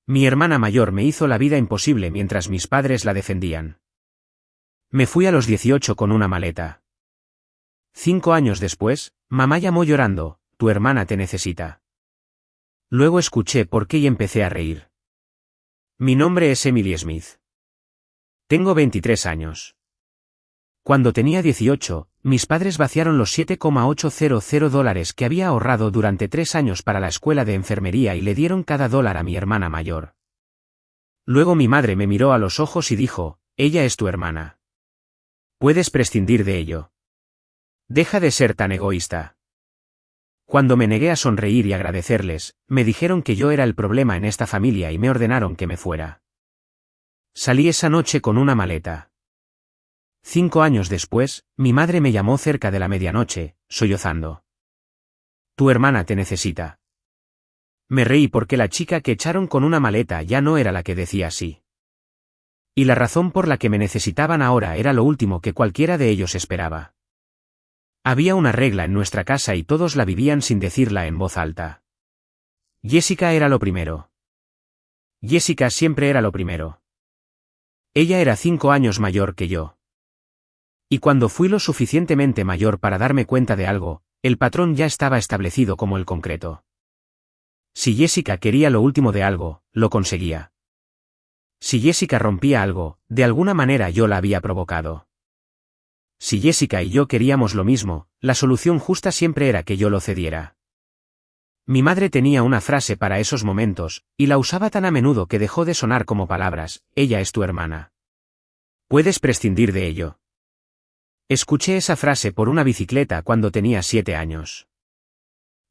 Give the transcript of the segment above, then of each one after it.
Mi hermana mayor me hizo la vida imposible mientras mis padres la defendían. Me fui a los 18 con una maleta. 5 años después, mamá llamó llorando, tu hermana te necesita. Luego escuché por qué y empecé a reír. Mi nombre es Emily Smith. Tengo 23 años. Cuando tenía 18, mis padres vaciaron los $7,800 que había ahorrado durante 3 años para la escuela de enfermería y le dieron cada dólar a mi hermana mayor. Luego mi madre me miró a los ojos y dijo, ella es tu hermana. Puedes prescindir de ello. Deja de ser tan egoísta. Cuando me negué a sonreír y agradecerles, me dijeron que yo era el problema en esta familia y me ordenaron que me fuera. Salí esa noche con una maleta. 5 años después, mi madre me llamó cerca de la medianoche, sollozando. Tu hermana te necesita. Me reí porque la chica que echaron con una maleta ya no era la que decía sí. Y la razón por la que me necesitaban ahora era lo último que cualquiera de ellos esperaba. Había una regla en nuestra casa y todos la vivían sin decirla en voz alta. Jessica era lo primero. Jessica siempre era lo primero. Ella era 5 años mayor que yo. Y cuando fui lo suficientemente mayor para darme cuenta de algo, el patrón ya estaba establecido como el concreto. Si Jessica quería lo último de algo, lo conseguía. Si Jessica rompía algo, de alguna manera yo la había provocado. Si Jessica y yo queríamos lo mismo, la solución justa siempre era que yo lo cediera. Mi madre tenía una frase para esos momentos, y la usaba tan a menudo que dejó de sonar como palabras, ella es tu hermana. Puedes prescindir de ello. Escuché esa frase por una bicicleta cuando tenía 7 años.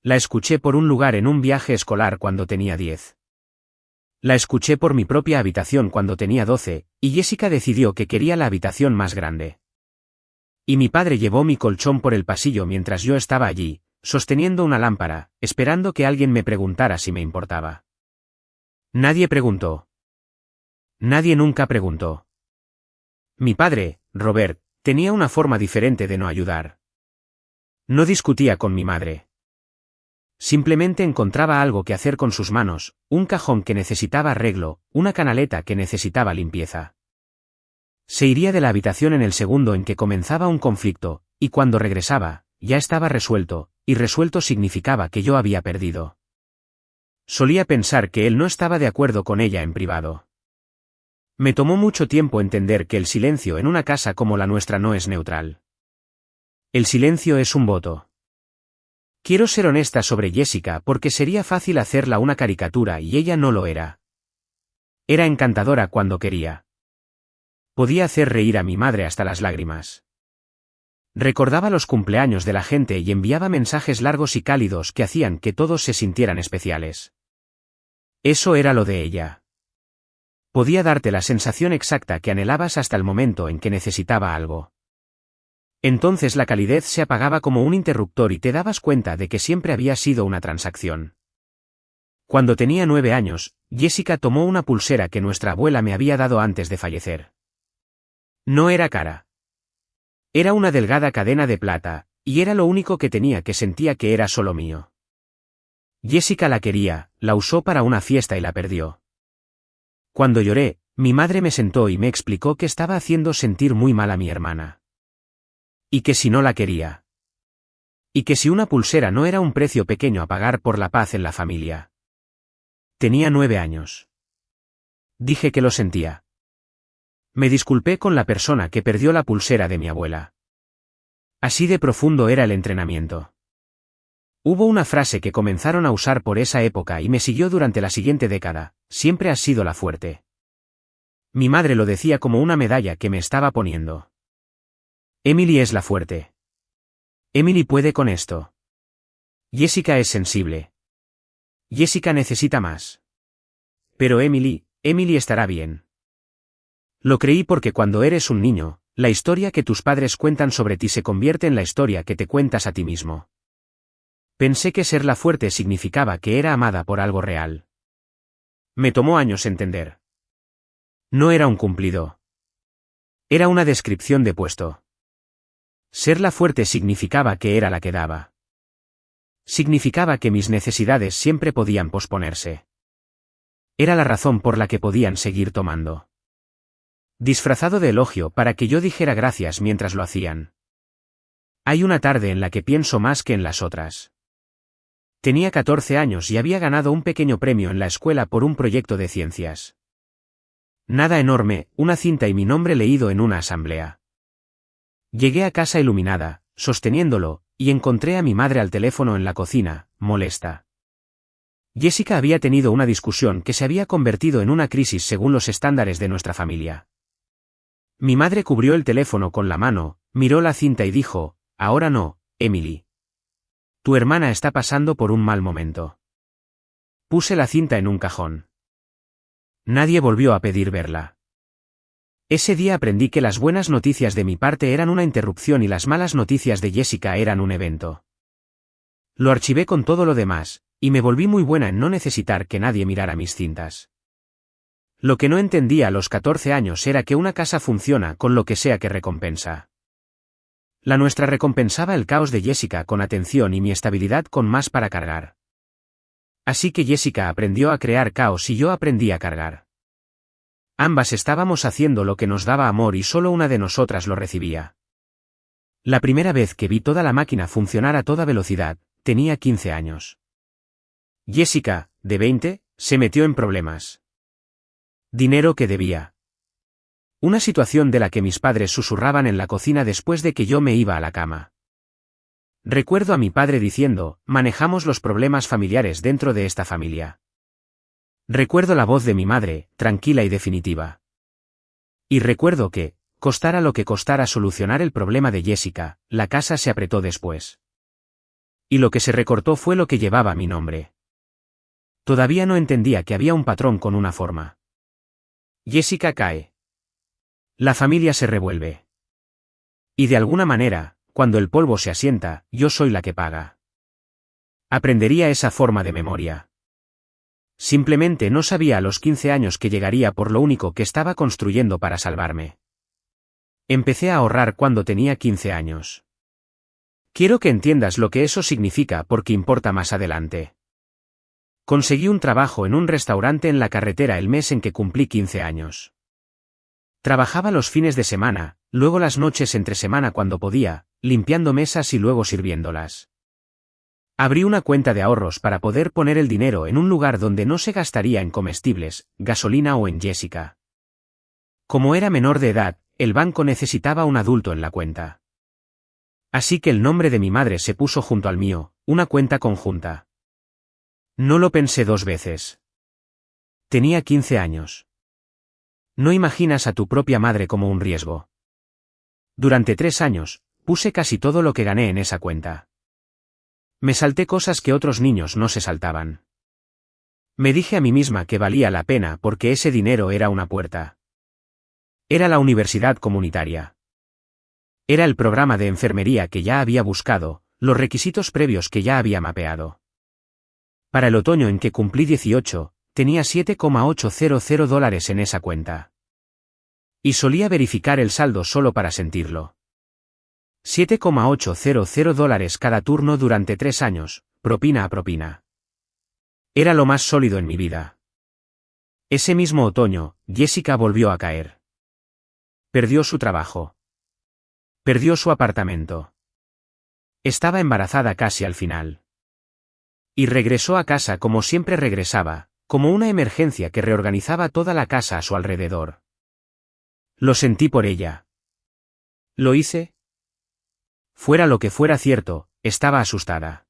La escuché por un lugar en un viaje escolar cuando tenía 10. La escuché por mi propia habitación cuando tenía 12, y Jessica decidió que quería la habitación más grande. Y mi padre llevó mi colchón por el pasillo mientras yo estaba allí, sosteniendo una lámpara, esperando que alguien me preguntara si me importaba. Nadie preguntó. Nadie nunca preguntó. Mi padre, Robert, tenía una forma diferente de no ayudar. No discutía con mi madre. Simplemente encontraba algo que hacer con sus manos, un cajón que necesitaba arreglo, una canaleta que necesitaba limpieza. Se iría de la habitación en el segundo en que comenzaba un conflicto, y cuando regresaba, ya estaba resuelto, y resuelto significaba que yo había perdido. Solía pensar que él no estaba de acuerdo con ella en privado. Me tomó mucho tiempo entender que el silencio en una casa como la nuestra no es neutral. El silencio es un voto. Quiero ser honesta sobre Jessica porque sería fácil hacerla una caricatura y ella no lo era. Era encantadora cuando quería. Podía hacer reír a mi madre hasta las lágrimas. Recordaba los cumpleaños de la gente y enviaba mensajes largos y cálidos que hacían que todos se sintieran especiales. Eso era lo de ella. Podía darte la sensación exacta que anhelabas hasta el momento en que necesitaba algo. Entonces la calidez se apagaba como un interruptor y te dabas cuenta de que siempre había sido una transacción. Cuando tenía 9 años, Jessica tomó una pulsera que nuestra abuela me había dado antes de fallecer. No era cara. Era una delgada cadena de plata, y era lo único que tenía que sentía que era solo mío. Jessica la quería, la usó para una fiesta y la perdió. Cuando lloré, mi madre me sentó y me explicó que estaba haciendo sentir muy mal a mi hermana. Y que si no la quería. Y que si una pulsera no era un precio pequeño a pagar por la paz en la familia. Tenía 9 años. Dije que lo sentía. Me disculpé con la persona que perdió la pulsera de mi abuela. Así de profundo era el entrenamiento. Hubo una frase que comenzaron a usar por esa época y me siguió durante la siguiente década: siempre has sido la fuerte. Mi madre lo decía como una medalla que me estaba poniendo. Emily es la fuerte. Emily puede con esto. Jessica es sensible. Jessica necesita más. Pero Emily estará bien. Lo creí porque cuando eres un niño, la historia que tus padres cuentan sobre ti se convierte en la historia que te cuentas a ti mismo. Pensé que ser la fuerte significaba que era amada por algo real. Me tomó años entender. No era un cumplido. Era una descripción de puesto. Ser la fuerte significaba que era la que daba. Significaba que mis necesidades siempre podían posponerse. Era la razón por la que podían seguir tomando. Disfrazado de elogio para que yo dijera gracias mientras lo hacían. Hay una tarde en la que pienso más que en las otras. Tenía 14 años y había ganado un pequeño premio en la escuela por un proyecto de ciencias. Nada enorme, una cinta y mi nombre leído en una asamblea. Llegué a casa iluminada, sosteniéndolo, y encontré a mi madre al teléfono en la cocina, molesta. Jessica había tenido una discusión que se había convertido en una crisis según los estándares de nuestra familia. Mi madre cubrió el teléfono con la mano, miró la cinta y dijo, «Ahora no, Emily. Tu hermana está pasando por un mal momento». Puse la cinta en un cajón. Nadie volvió a pedir verla. Ese día aprendí que las buenas noticias de mi parte eran una interrupción y las malas noticias de Jessica eran un evento. Lo archivé con todo lo demás, y me volví muy buena en no necesitar que nadie mirara mis cintas. Lo que no entendía a los 14 años era que una casa funciona con lo que sea que recompensa. La nuestra recompensaba el caos de Jessica con atención y mi estabilidad con más para cargar. Así que Jessica aprendió a crear caos y yo aprendí a cargar. Ambas estábamos haciendo lo que nos daba amor y solo una de nosotras lo recibía. La primera vez que vi toda la máquina funcionar a toda velocidad, tenía 15 años. Jessica, de 20, se metió en problemas. Dinero que debía. Una situación de la que mis padres susurraban en la cocina después de que yo me iba a la cama. Recuerdo a mi padre diciendo, manejamos los problemas familiares dentro de esta familia. Recuerdo la voz de mi madre, tranquila y definitiva. Y recuerdo que, costara lo que costara solucionar el problema de Jessica, la casa se apretó después. Y lo que se recortó fue lo que llevaba mi nombre. Todavía no entendía que había un patrón con una forma. Jessica cae. La familia se revuelve. Y de alguna manera, cuando el polvo se asienta, yo soy la que paga. Aprendería esa forma de memoria. Simplemente no sabía a los 15 años que llegaría por lo único que estaba construyendo para salvarme. Empecé a ahorrar cuando tenía 15 años. Quiero que entiendas lo que eso significa porque importa más adelante. Conseguí un trabajo en un restaurante en la carretera el mes en que cumplí 15 años. Trabajaba los fines de semana, luego las noches entre semana cuando podía, limpiando mesas y luego sirviéndolas. Abrí una cuenta de ahorros para poder poner el dinero en un lugar donde no se gastaría en comestibles, gasolina o en Jessica. Como era menor de edad, el banco necesitaba un adulto en la cuenta. Así que el nombre de mi madre se puso junto al mío, una cuenta conjunta. No lo pensé dos veces. Tenía 15 años. No imaginas a tu propia madre como un riesgo. Durante 3 años, puse casi todo lo que gané en esa cuenta. Me salté cosas que otros niños no se saltaban. Me dije a mí misma que valía la pena porque ese dinero era una puerta. Era la universidad comunitaria. Era el programa de enfermería que ya había buscado, los requisitos previos que ya había mapeado. Para el otoño en que cumplí 18, tenía $7,800 en esa cuenta. Y solía verificar el saldo solo para sentirlo. $7,800 cada turno durante 3 años, propina a propina. Era lo más sólido en mi vida. Ese mismo otoño, Jessica volvió a caer. Perdió su trabajo. Perdió su apartamento. Estaba embarazada casi al final. Y regresó a casa como siempre regresaba, como una emergencia que reorganizaba toda la casa a su alrededor. Lo sentí por ella. ¿Lo hice? Fuera lo que fuera cierto, estaba asustada.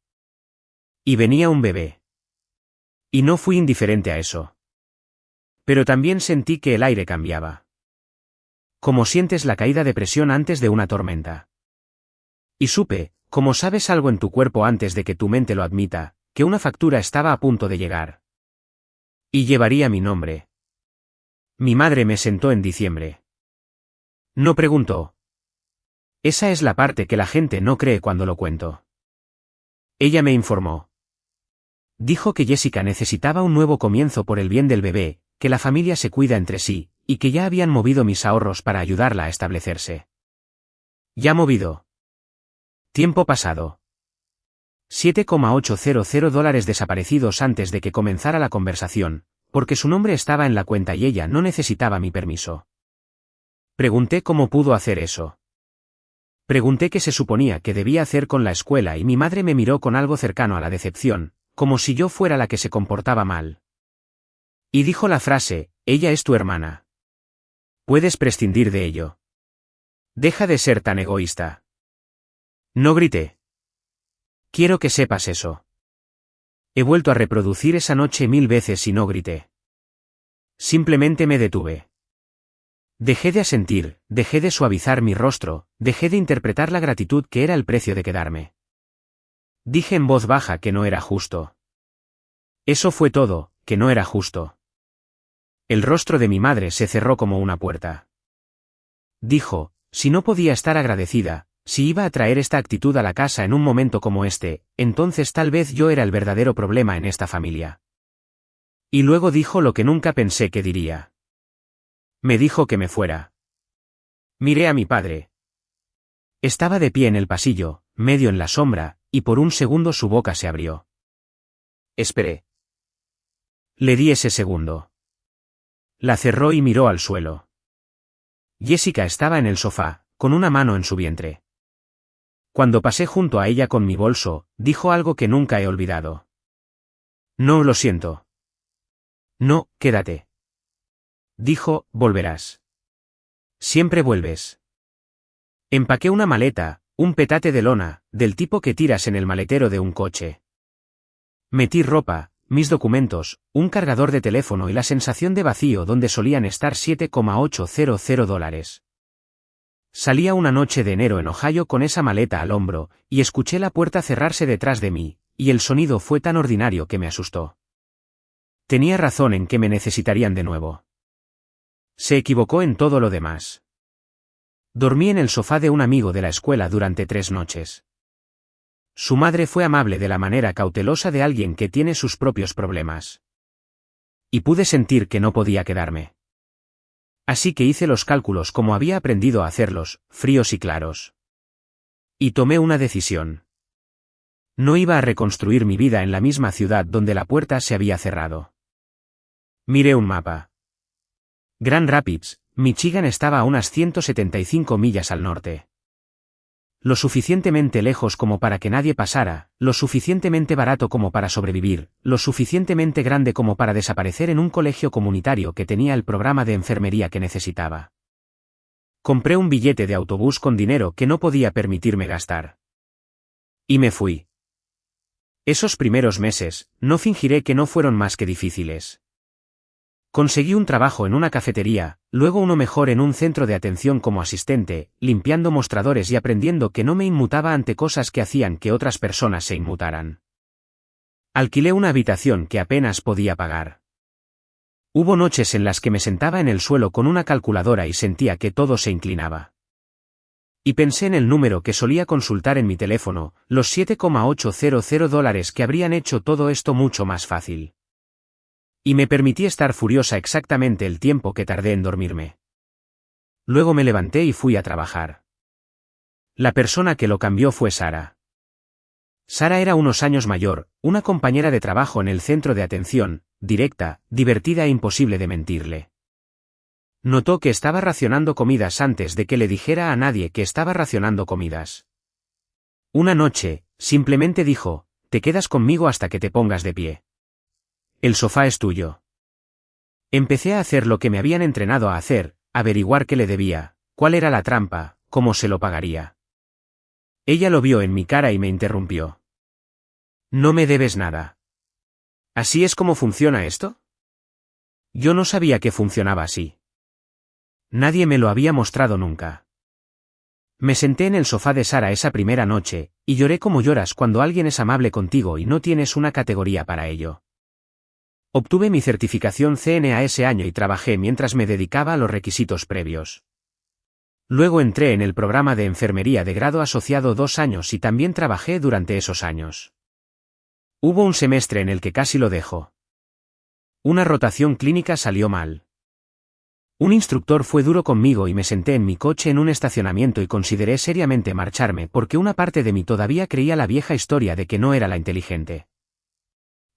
Y venía un bebé. Y no fui indiferente a eso. Pero también sentí que el aire cambiaba. Como sientes la caída de presión antes de una tormenta. Y supe, como sabes algo en tu cuerpo antes de que tu mente lo admita, que una factura estaba a punto de llegar. Y llevaría mi nombre. Mi madre me sentó en diciembre. No preguntó. Esa es la parte que la gente no cree cuando lo cuento. Ella me informó. Dijo que Jessica necesitaba un nuevo comienzo por el bien del bebé, que la familia se cuida entre sí, y que ya habían movido mis ahorros para ayudarla a establecerse. Ya movido. Tiempo pasado. $7,800 desaparecidos antes de que comenzara la conversación, porque su nombre estaba en la cuenta y ella no necesitaba mi permiso. Pregunté cómo pudo hacer eso. Pregunté qué se suponía que debía hacer con la escuela y mi madre me miró con algo cercano a la decepción, como si yo fuera la que se comportaba mal. Y dijo la frase, ella es tu hermana. Puedes prescindir de ello. Deja de ser tan egoísta. No grité. Quiero que sepas eso. He vuelto a reproducir esa noche 1000 veces y no grité. Simplemente me detuve. Dejé de asentir, dejé de suavizar mi rostro, dejé de interpretar la gratitud que era el precio de quedarme. Dije en voz baja que no era justo. Eso fue todo, que no era justo. El rostro de mi madre se cerró como una puerta. Dijo, si no podía estar agradecida, si iba a traer esta actitud a la casa en un momento como este, entonces tal vez yo era el verdadero problema en esta familia. Y luego dijo lo que nunca pensé que diría. Me dijo que me fuera. Miré a mi padre. Estaba de pie en el pasillo, medio en la sombra, y por un segundo su boca se abrió. Esperé. Le di ese segundo. La cerró y miró al suelo. Jessica estaba en el sofá, con una mano en su vientre. Cuando pasé junto a ella con mi bolso, dijo algo que nunca he olvidado. No lo siento. No, quédate. Dijo, volverás. Siempre vuelves. Empaqué una maleta, un petate de lona, del tipo que tiras en el maletero de un coche. Metí ropa, mis documentos, un cargador de teléfono y la sensación de vacío donde solían estar $7,800. Salía una noche de enero en Ohio con esa maleta al hombro, y escuché la puerta cerrarse detrás de mí, y el sonido fue tan ordinario que me asustó. Tenía razón en que me necesitarían de nuevo. Se equivocó en todo lo demás. Dormí en el sofá de un amigo de la escuela durante 3 noches. Su madre fue amable de la manera cautelosa de alguien que tiene sus propios problemas. Y pude sentir que no podía quedarme. Así que hice los cálculos como había aprendido a hacerlos, fríos y claros. Y tomé una decisión. No iba a reconstruir mi vida en la misma ciudad donde la puerta se había cerrado. Miré un mapa. Grand Rapids, Michigan estaba a unas 175 millas al norte. Lo suficientemente lejos como para que nadie pasara, lo suficientemente barato como para sobrevivir, lo suficientemente grande como para desaparecer en un colegio comunitario que tenía el programa de enfermería que necesitaba. Compré un billete de autobús con dinero que no podía permitirme gastar. Y me fui. Esos primeros meses, no fingiré que no fueron más que difíciles. Conseguí un trabajo en una cafetería, luego uno mejor en un centro de atención como asistente, limpiando mostradores y aprendiendo que no me inmutaba ante cosas que hacían que otras personas se inmutaran. Alquilé una habitación que apenas podía pagar. Hubo noches en las que me sentaba en el suelo con una calculadora y sentía que todo se inclinaba. Y pensé en el número que solía consultar en mi teléfono, los $7,800 que habrían hecho todo esto mucho más fácil. Y me permití estar furiosa exactamente el tiempo que tardé en dormirme. Luego me levanté y fui a trabajar. La persona que lo cambió fue Sara. Sara era unos años mayor, una compañera de trabajo en el centro de atención, directa, divertida e imposible de mentirle. Notó que estaba racionando comidas antes de que le dijera a nadie que estaba racionando comidas. Una noche, simplemente dijo, te quedas conmigo hasta que te pongas de pie. El sofá es tuyo. Empecé a hacer lo que me habían entrenado a hacer, averiguar qué le debía, cuál era la trampa, cómo se lo pagaría. Ella lo vio en mi cara y me interrumpió. No me debes nada. ¿Así es como funciona esto? Yo no sabía que funcionaba así. Nadie me lo había mostrado nunca. Me senté en el sofá de Sara esa primera noche, y lloré como lloras cuando alguien es amable contigo y no tienes una categoría para ello. Obtuve mi certificación CNA ese año y trabajé mientras me dedicaba a los requisitos previos. Luego entré en el programa de enfermería de grado asociado 2 años y también trabajé durante esos años. Hubo un semestre en el que casi lo dejo. Una rotación clínica salió mal. Un instructor fue duro conmigo y me senté en mi coche en un estacionamiento y consideré seriamente marcharme porque una parte de mí todavía creía la vieja historia de que no era la inteligente.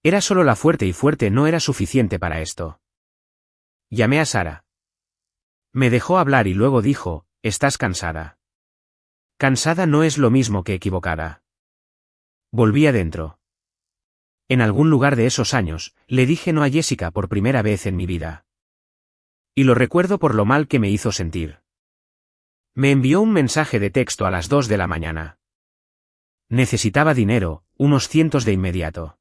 Era solo la fuerte y fuerte no era suficiente para esto. Llamé a Sara. Me dejó hablar y luego dijo, ¿estás cansada? Cansada no es lo mismo que equivocada. Volví adentro. En algún lugar de esos años, le dije no a Jessica por primera vez en mi vida. Y lo recuerdo por lo mal que me hizo sentir. Me envió un mensaje de texto a las 2 de la mañana. Necesitaba dinero, unos cientos de inmediato.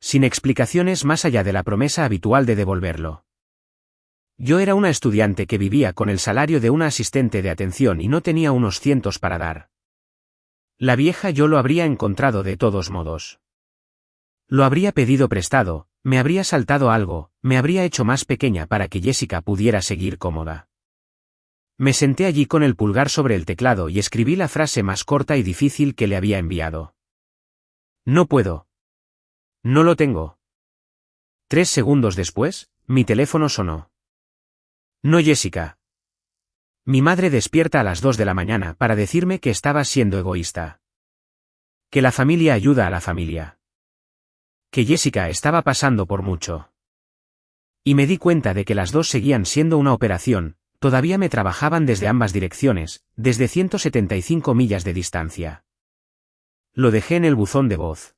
Sin explicaciones más allá de la promesa habitual de devolverlo. Yo era una estudiante que vivía con el salario de una asistente de atención y no tenía unos cientos para dar. La vieja yo lo habría encontrado de todos modos. Lo habría pedido prestado, me habría saltado algo, me habría hecho más pequeña para que Jessica pudiera seguir cómoda. Me senté allí con el pulgar sobre el teclado y escribí la frase más corta y difícil que le había enviado. No puedo. No lo tengo. 3 segundos después, mi teléfono sonó. No, Jessica. Mi madre despierta a las 2 de la mañana para decirme que estaba siendo egoísta. Que la familia ayuda a la familia. Que Jessica estaba pasando por mucho. Y me di cuenta de que las dos seguían siendo una operación, todavía me trabajaban desde ambas direcciones, desde 175 millas de distancia. Lo dejé en el buzón de voz.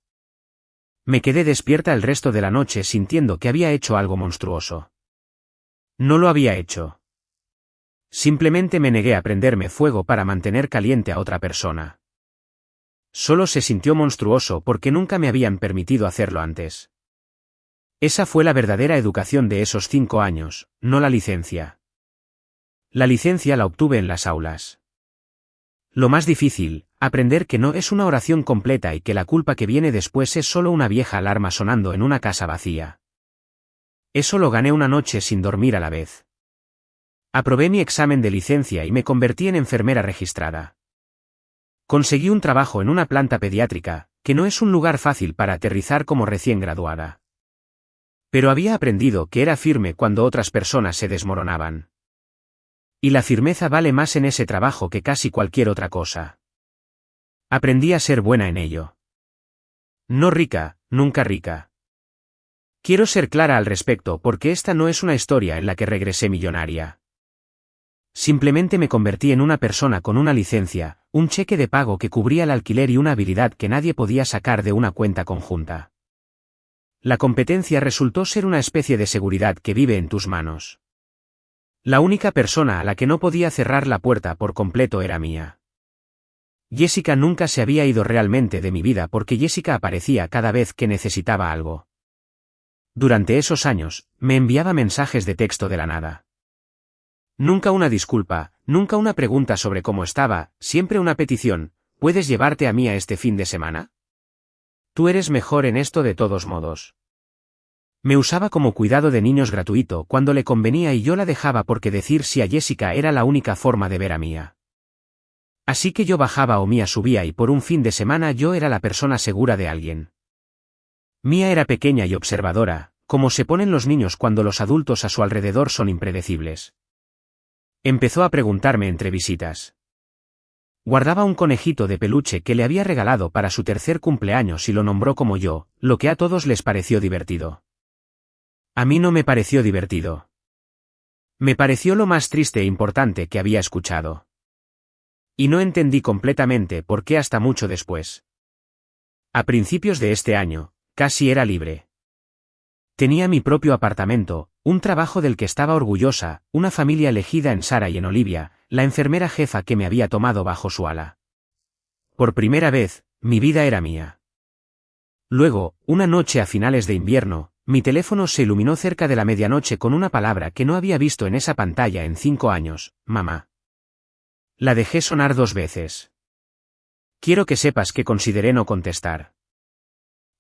Me quedé despierta el resto de la noche sintiendo que había hecho algo monstruoso. No lo había hecho. Simplemente me negué a prenderme fuego para mantener caliente a otra persona. Solo se sintió monstruoso porque nunca me habían permitido hacerlo antes. Esa fue la verdadera educación de esos 5 años, no la licencia. La licencia la obtuve en las aulas. Lo más difícil, aprender que no es una oración completa y que la culpa que viene después es solo una vieja alarma sonando en una casa vacía. Eso lo gané una noche sin dormir a la vez. Aprobé mi examen de licencia y me convertí en enfermera registrada. Conseguí un trabajo en una planta pediátrica, que no es un lugar fácil para aterrizar como recién graduada. Pero había aprendido que era firme cuando otras personas se desmoronaban. Y la firmeza vale más en ese trabajo que casi cualquier otra cosa. Aprendí a ser buena en ello. No rica, nunca rica. Quiero ser clara al respecto porque esta no es una historia en la que regresé millonaria. Simplemente me convertí en una persona con una licencia, un cheque de pago que cubría el alquiler y una habilidad que nadie podía sacar de una cuenta conjunta. La competencia resultó ser una especie de seguridad que vive en tus manos. La única persona a la que no podía cerrar la puerta por completo era mía. Jessica nunca se había ido realmente de mi vida porque Jessica aparecía cada vez que necesitaba algo. Durante esos años, me enviaba mensajes de texto de la nada. Nunca una disculpa, nunca una pregunta sobre cómo estaba, siempre una petición, ¿puedes llevarte a mí a este fin de semana? Tú eres mejor en esto de todos modos. Me usaba como cuidado de niños gratuito cuando le convenía y yo la dejaba porque decir sí a Jessica era la única forma de ver a Mía. Así que yo bajaba o Mía subía y por un fin de semana yo era la persona segura de alguien. Mía era pequeña y observadora, como se ponen los niños cuando los adultos a su alrededor son impredecibles. Empezó a preguntarme entre visitas. Guardaba un conejito de peluche que le había regalado para su 3er cumpleaños y lo nombró como yo, lo que a todos les pareció divertido. A mí no me pareció divertido. Me pareció lo más triste e importante que había escuchado. Y no entendí completamente por qué hasta mucho después. A principios de este año, casi era libre. Tenía mi propio apartamento, un trabajo del que estaba orgullosa, una familia elegida en Sara y en Olivia, la enfermera jefa que me había tomado bajo su ala. Por primera vez, mi vida era mía. Luego, una noche a finales de invierno, mi teléfono se iluminó cerca de la medianoche con una palabra que no había visto en esa pantalla en 5 años, mamá. La dejé sonar 2 veces. Quiero que sepas que consideré no contestar.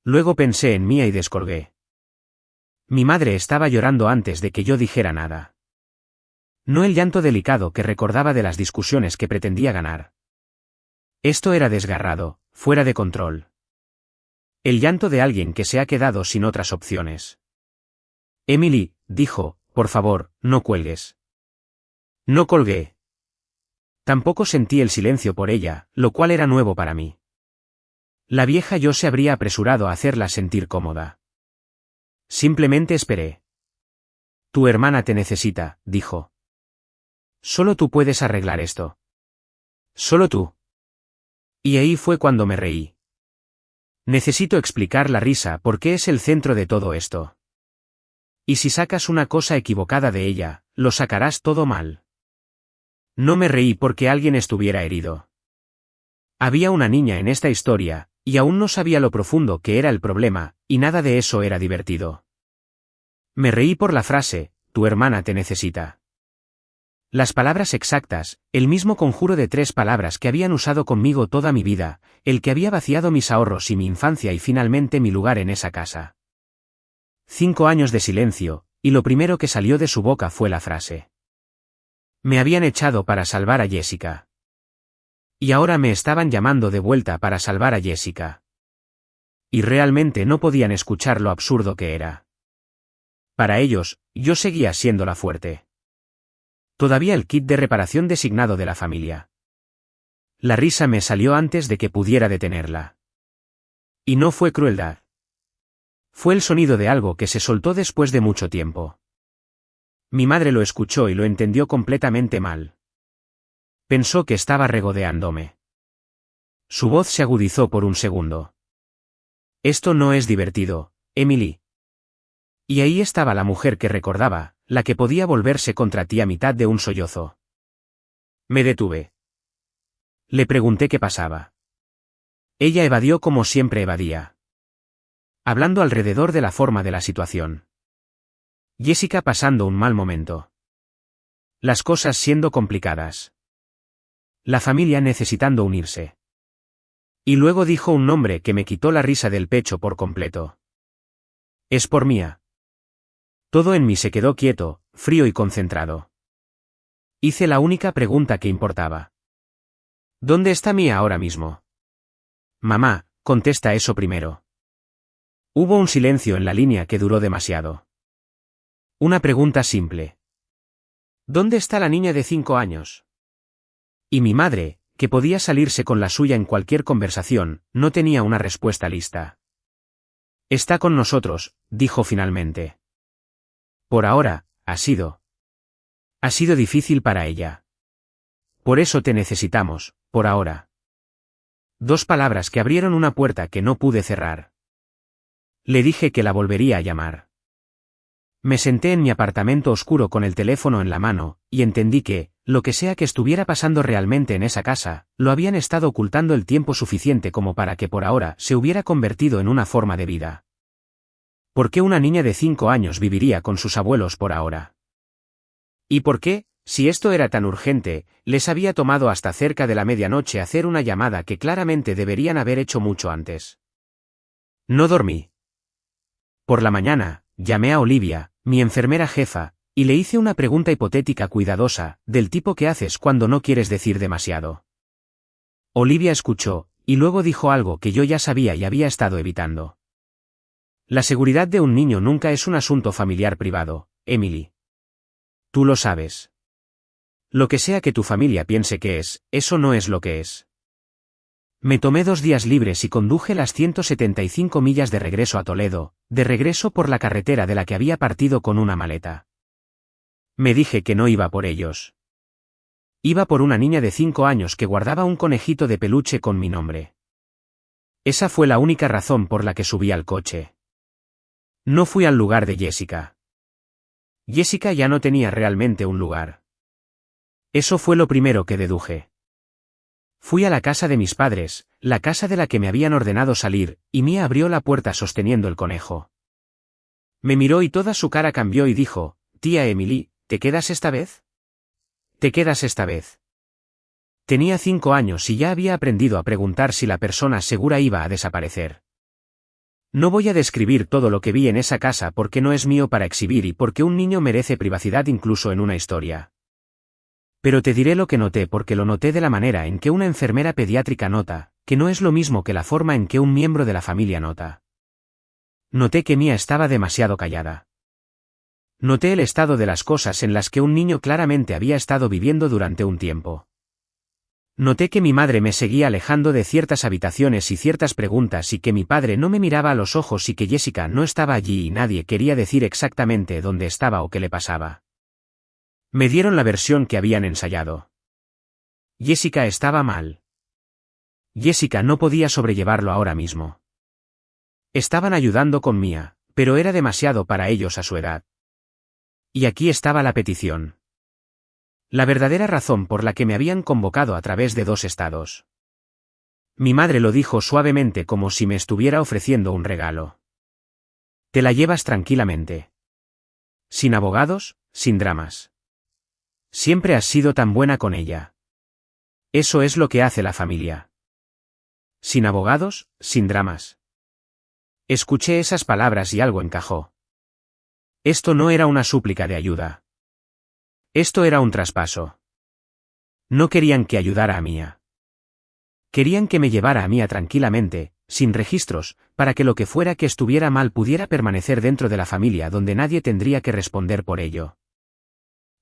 Luego pensé en Mía y descolgué. Mi madre estaba llorando antes de que yo dijera nada. No el llanto delicado que recordaba de las discusiones que pretendía ganar. Esto era desgarrado, fuera de control. El llanto de alguien que se ha quedado sin otras opciones. Emily, dijo, por favor, no cuelgues. No colgué. Tampoco sentí el silencio por ella, lo cual era nuevo para mí. La vieja yo se habría apresurado a hacerla sentir cómoda. Simplemente esperé. Tu hermana te necesita, dijo. Solo tú puedes arreglar esto. Solo tú. Y ahí fue cuando me reí. Necesito explicar la risa porque es el centro de todo esto. Y si sacas una cosa equivocada de ella, lo sacarás todo mal. No me reí porque alguien estuviera herido. Había una niña en esta historia, y aún no sabía lo profundo que era el problema, y nada de eso era divertido. Me reí por la frase, tu hermana te necesita. Las palabras exactas, el mismo conjuro de 3 palabras que habían usado conmigo toda mi vida, el que había vaciado mis ahorros y mi infancia y finalmente mi lugar en esa casa. 5 años de silencio, y lo primero que salió de su boca fue la frase. Me habían echado para salvar a Jessica. Y ahora me estaban llamando de vuelta para salvar a Jessica. Y realmente no podían escuchar lo absurdo que era. Para ellos, yo seguía siendo la fuerte. Todavía el kit de reparación designado de la familia. La risa me salió antes de que pudiera detenerla. Y no fue crueldad. Fue el sonido de algo que se soltó después de mucho tiempo. Mi madre lo escuchó y lo entendió completamente mal. Pensó que estaba regodeándome. Su voz se agudizó por un segundo. Esto no es divertido, Emily. Y ahí estaba la mujer que recordaba, la que podía volverse contra ti a mitad de un sollozo. Me detuve. Le pregunté qué pasaba. Ella evadió como siempre evadía. Hablando alrededor de la forma de la situación. Jessica pasando un mal momento. Las cosas siendo complicadas. La familia necesitando unirse. Y luego dijo un nombre que me quitó la risa del pecho por completo. Es por Mía. Todo en mí se quedó quieto, frío y concentrado. Hice la única pregunta que importaba. ¿Dónde está Mía ahora mismo? Mamá, contesta eso primero. Hubo un silencio en la línea que duró demasiado. Una pregunta simple. ¿Dónde está la niña de 5 años? Y mi madre, que podía salirse con la suya en cualquier conversación, no tenía una respuesta lista. Está con nosotros, dijo finalmente. Por ahora, ha sido difícil para ella. Por eso te necesitamos, por ahora. 2 palabras que abrieron una puerta que no pude cerrar. Le dije que la volvería a llamar. Me senté en mi apartamento oscuro con el teléfono en la mano, y entendí que, lo que sea que estuviera pasando realmente en esa casa, lo habían estado ocultando el tiempo suficiente como para que por ahora se hubiera convertido en una forma de vida. ¿Por qué una niña de 5 años viviría con sus abuelos por ahora? ¿Y por qué, si esto era tan urgente, les había tomado hasta cerca de la medianoche hacer una llamada que claramente deberían haber hecho mucho antes? No dormí. Por la mañana, llamé a Olivia, mi enfermera jefa, y le hice una pregunta hipotética cuidadosa, del tipo que haces cuando no quieres decir demasiado. Olivia escuchó, y luego dijo algo que yo ya sabía y había estado evitando. La seguridad de un niño nunca es un asunto familiar privado, Emily. Tú lo sabes. Lo que sea que tu familia piense que es, eso no es lo que es. Me tomé 2 días libres y conduje las 175 millas de regreso a Toledo, de regreso por la carretera de la que había partido con una maleta. Me dije que no iba por ellos. Iba por una niña de 5 años que guardaba un conejito de peluche con mi nombre. Esa fue la única razón por la que subí al coche. No fui al lugar de Jessica. Jessica ya no tenía realmente un lugar. Eso fue lo primero que deduje. Fui a la casa de mis padres, la casa de la que me habían ordenado salir, y Mía abrió la puerta sosteniendo el conejo. Me miró y toda su cara cambió y dijo, «Tía Emily, ¿te quedas esta vez? ¿Te quedas esta vez?» Tenía 5 años y ya había aprendido a preguntar si la persona segura iba a desaparecer. No voy a describir todo lo que vi en esa casa porque no es mío para exhibir y porque un niño merece privacidad incluso en una historia. Pero te diré lo que noté porque lo noté de la manera en que una enfermera pediátrica nota, que no es lo mismo que la forma en que un miembro de la familia nota. Noté que Mía estaba demasiado callada. Noté el estado de las cosas en las que un niño claramente había estado viviendo durante un tiempo. Noté que mi madre me seguía alejando de ciertas habitaciones y ciertas preguntas y que mi padre no me miraba a los ojos y que Jessica no estaba allí y nadie quería decir exactamente dónde estaba o qué le pasaba. Me dieron la versión que habían ensayado. Jessica estaba mal. Jessica no podía sobrellevarlo ahora mismo. Estaban ayudando con Mia, pero era demasiado para ellos a su edad. Y aquí estaba la petición. La verdadera razón por la que me habían convocado a través de 2 estados. Mi madre lo dijo suavemente como si me estuviera ofreciendo un regalo. Te la llevas tranquilamente. Sin abogados, sin dramas. Siempre has sido tan buena con ella. Eso es lo que hace la familia. Sin abogados, sin dramas. Escuché esas palabras y algo encajó. Esto no era una súplica de ayuda. Esto era un traspaso. No querían que ayudara a Mia. Querían que me llevara a Mia tranquilamente, sin registros, para que lo que fuera que estuviera mal pudiera permanecer dentro de la familia donde nadie tendría que responder por ello.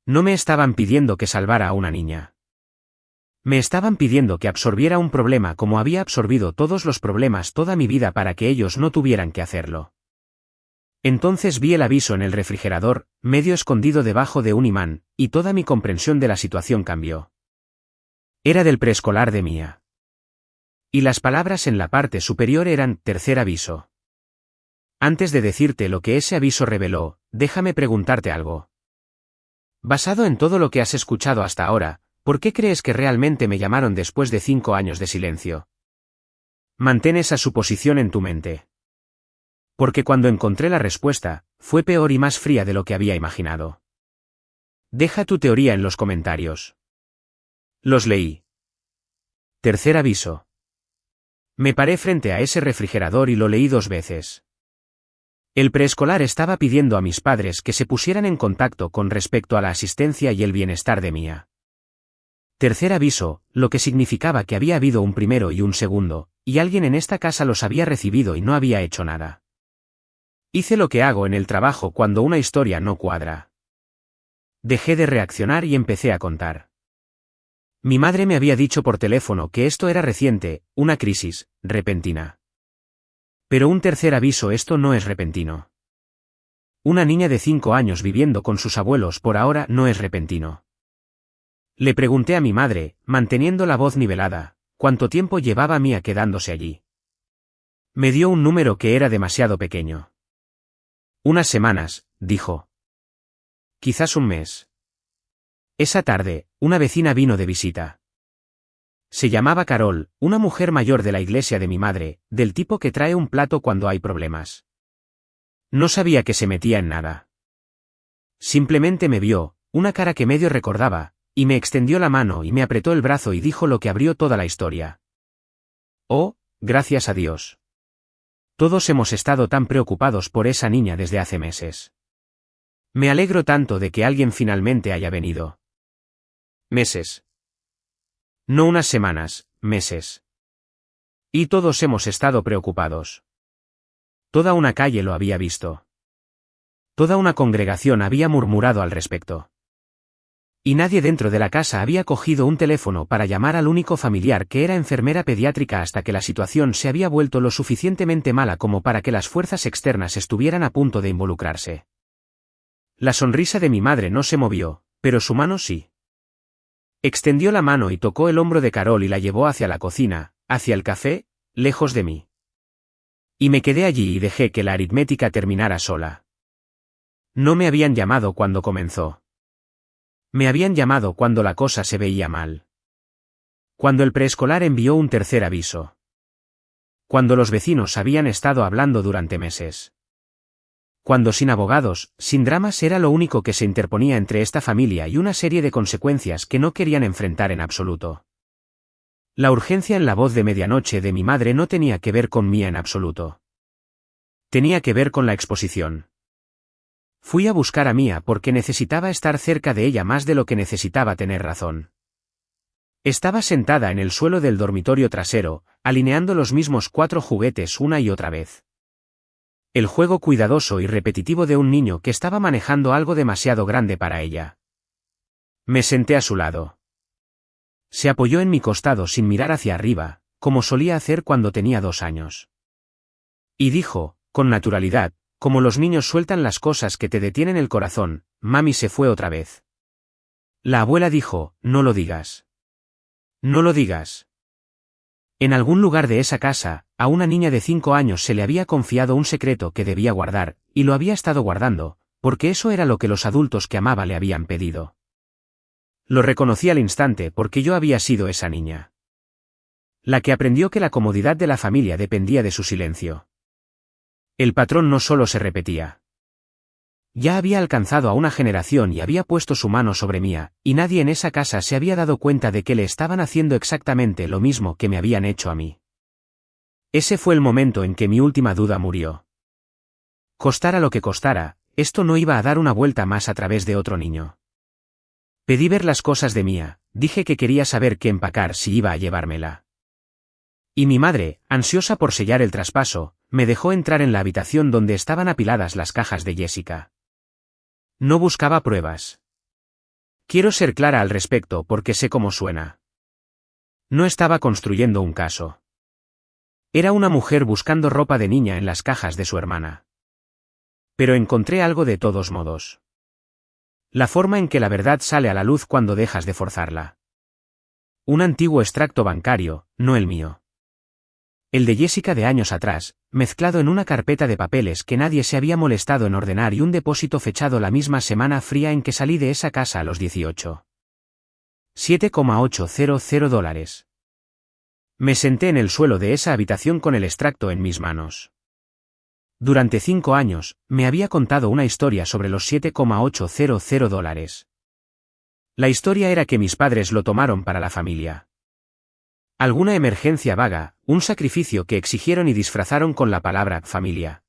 No me estaban pidiendo que salvara a una niña. Me estaban pidiendo que absorbiera un problema como había absorbido todos los problemas toda mi vida para que ellos no tuvieran que hacerlo. Entonces vi el aviso en el refrigerador, medio escondido debajo de un imán, y toda mi comprensión de la situación cambió. Era del preescolar de Mia. Y las palabras en la parte superior eran tercer aviso. Antes de decirte lo que ese aviso reveló, déjame preguntarte algo. Basado en todo lo que has escuchado hasta ahora, ¿por qué crees que realmente me llamaron después de 5 años de silencio? Mantén esa suposición en tu mente. Porque cuando encontré la respuesta, fue peor y más fría de lo que había imaginado. Deja tu teoría en los comentarios. Los leí. Tercer aviso. Me paré frente a ese refrigerador y lo leí 2 veces. El preescolar estaba pidiendo a mis padres que se pusieran en contacto con respecto a la asistencia y el bienestar de Mia. Tercer aviso, lo que significaba que había habido un primero y un segundo, y alguien en esta casa los había recibido y no había hecho nada. Hice lo que hago en el trabajo cuando una historia no cuadra. Dejé de reaccionar y empecé a contar. Mi madre me había dicho por teléfono que esto era reciente, una crisis, repentina. Pero un tercer aviso, esto no es repentino. Una niña de 5 años viviendo con sus abuelos por ahora no es repentino. Le pregunté a mi madre, manteniendo la voz nivelada, cuánto tiempo llevaba Mia quedándose allí. Me dio un número que era demasiado pequeño. Unas semanas, dijo. Quizás un mes. Esa tarde, una vecina vino de visita. Se llamaba Carol, una mujer mayor de la iglesia de mi madre, del tipo que trae un plato cuando hay problemas. No sabía que se metía en nada. Simplemente me vio, una cara que medio recordaba, y me extendió la mano y me apretó el brazo y dijo lo que abrió toda la historia. Oh, gracias a Dios. Todos hemos estado tan preocupados por esa niña desde hace meses. Me alegro tanto de que alguien finalmente haya venido. Meses. No unas semanas, meses. Y todos hemos estado preocupados. Toda una calle lo había visto. Toda una congregación había murmurado al respecto. Y nadie dentro de la casa había cogido un teléfono para llamar al único familiar que era enfermera pediátrica hasta que la situación se había vuelto lo suficientemente mala como para que las fuerzas externas estuvieran a punto de involucrarse. La sonrisa de mi madre no se movió, pero su mano sí. Extendió la mano y tocó el hombro de Carol y la llevó hacia la cocina, hacia el café, lejos de mí. Y me quedé allí y dejé que la aritmética terminara sola. No me habían llamado cuando comenzó. Me habían llamado cuando la cosa se veía mal. Cuando el preescolar envió un tercer aviso. Cuando los vecinos habían estado hablando durante meses. Cuando sin abogados, sin dramas era lo único que se interponía entre esta familia y una serie de consecuencias que no querían enfrentar en absoluto. La urgencia en la voz de medianoche de mi madre no tenía que ver con Mia en absoluto. Tenía que ver con la exposición. Fui a buscar a Mia porque necesitaba estar cerca de ella más de lo que necesitaba tener razón. Estaba sentada en el suelo del dormitorio trasero, alineando los mismos 4 juguetes una y otra vez. El juego cuidadoso y repetitivo de un niño que estaba manejando algo demasiado grande para ella. Me senté a su lado. Se apoyó en mi costado sin mirar hacia arriba, como solía hacer cuando tenía 2 años. Y dijo, con naturalidad, como los niños sueltan las cosas que te detienen el corazón, mami se fue otra vez. La abuela dijo, no lo digas. No lo digas. En algún lugar de esa casa, a una niña de 5 años se le había confiado un secreto que debía guardar, y lo había estado guardando, porque eso era lo que los adultos que amaba le habían pedido. Lo reconocí al instante porque yo había sido esa niña. La que aprendió que la comodidad de la familia dependía de su silencio. El patrón no solo se repetía. Ya había alcanzado a una generación y había puesto su mano sobre mía, y nadie en esa casa se había dado cuenta de que le estaban haciendo exactamente lo mismo que me habían hecho a mí. Ese fue el momento en que mi última duda murió. Costara lo que costara, esto no iba a dar una vuelta más a través de otro niño. Pedí ver las cosas de Mía, dije que quería saber qué empacar si iba a llevármela. Y mi madre, ansiosa por sellar el traspaso, me dejó entrar en la habitación donde estaban apiladas las cajas de Jessica. No buscaba pruebas. Quiero ser clara al respecto porque sé cómo suena. No estaba construyendo un caso. Era una mujer buscando ropa de niña en las cajas de su hermana. Pero encontré algo de todos modos. La forma en que la verdad sale a la luz cuando dejas de forzarla. Un antiguo extracto bancario, no el mío. El de Jessica de años atrás, mezclado en una carpeta de papeles que nadie se había molestado en ordenar y un depósito fechado la misma semana fría en que salí de esa casa a los 18. $7,800. Me senté en el suelo de esa habitación con el extracto en mis manos. Durante 5 años, me había contado una historia sobre los $7,800. La historia era que mis padres lo tomaron para la familia. Alguna emergencia vaga, un sacrificio que exigieron y disfrazaron con la palabra familia.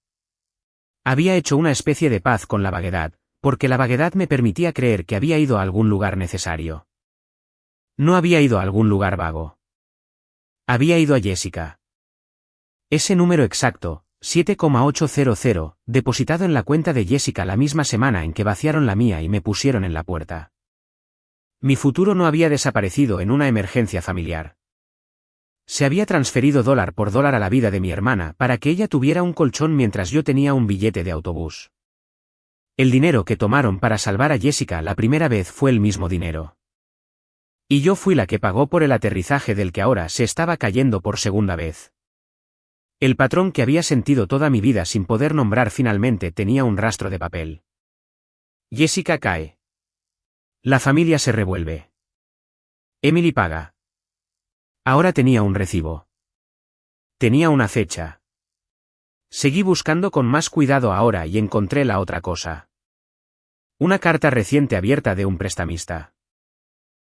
Había hecho una especie de paz con la vaguedad, porque la vaguedad me permitía creer que había ido a algún lugar necesario. No había ido a algún lugar vago. Había ido a Jessica. Ese número exacto, 7,800, depositado en la cuenta de Jessica la misma semana en que vaciaron la mía y me pusieron en la puerta. Mi futuro no había desaparecido en una emergencia familiar. Se había transferido dólar por dólar a la vida de mi hermana para que ella tuviera un colchón mientras yo tenía un billete de autobús. El dinero que tomaron para salvar a Jessica la primera vez fue el mismo dinero. Y yo fui la que pagó por el aterrizaje del que ahora se estaba cayendo por segunda vez. El patrón que había sentido toda mi vida sin poder nombrar finalmente tenía un rastro de papel. Jessica cae. La familia se revuelve. Emily paga. Ahora tenía un recibo. Tenía una fecha. Seguí buscando con más cuidado ahora y encontré la otra cosa. Una carta reciente abierta de un prestamista.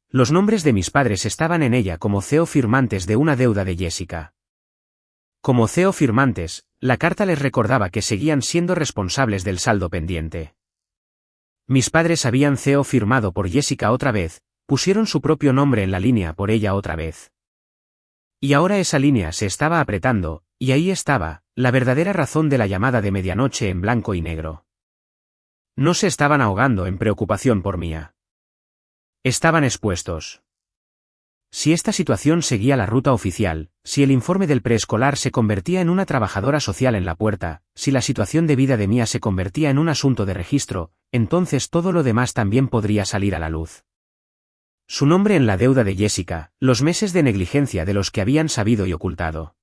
Los nombres de mis padres estaban en ella como CEO firmantes de una deuda de Jessica. Como CEO firmantes, la carta les recordaba que seguían siendo responsables del saldo pendiente. Mis padres habían CEO firmado por Jessica otra vez, pusieron su propio nombre en la línea por ella otra vez. Y ahora esa línea se estaba apretando, y ahí estaba, la verdadera razón de la llamada de medianoche en blanco y negro. No se estaban ahogando en preocupación por Mía. Estaban expuestos. Si esta situación seguía la ruta oficial, si el informe del preescolar se convertía en una trabajadora social en la puerta, si la situación de vida de Mía se convertía en un asunto de registro, entonces todo lo demás también podría salir a la luz. Su nombre en la deuda de Jessica, los meses de negligencia de los que habían sabido y ocultado.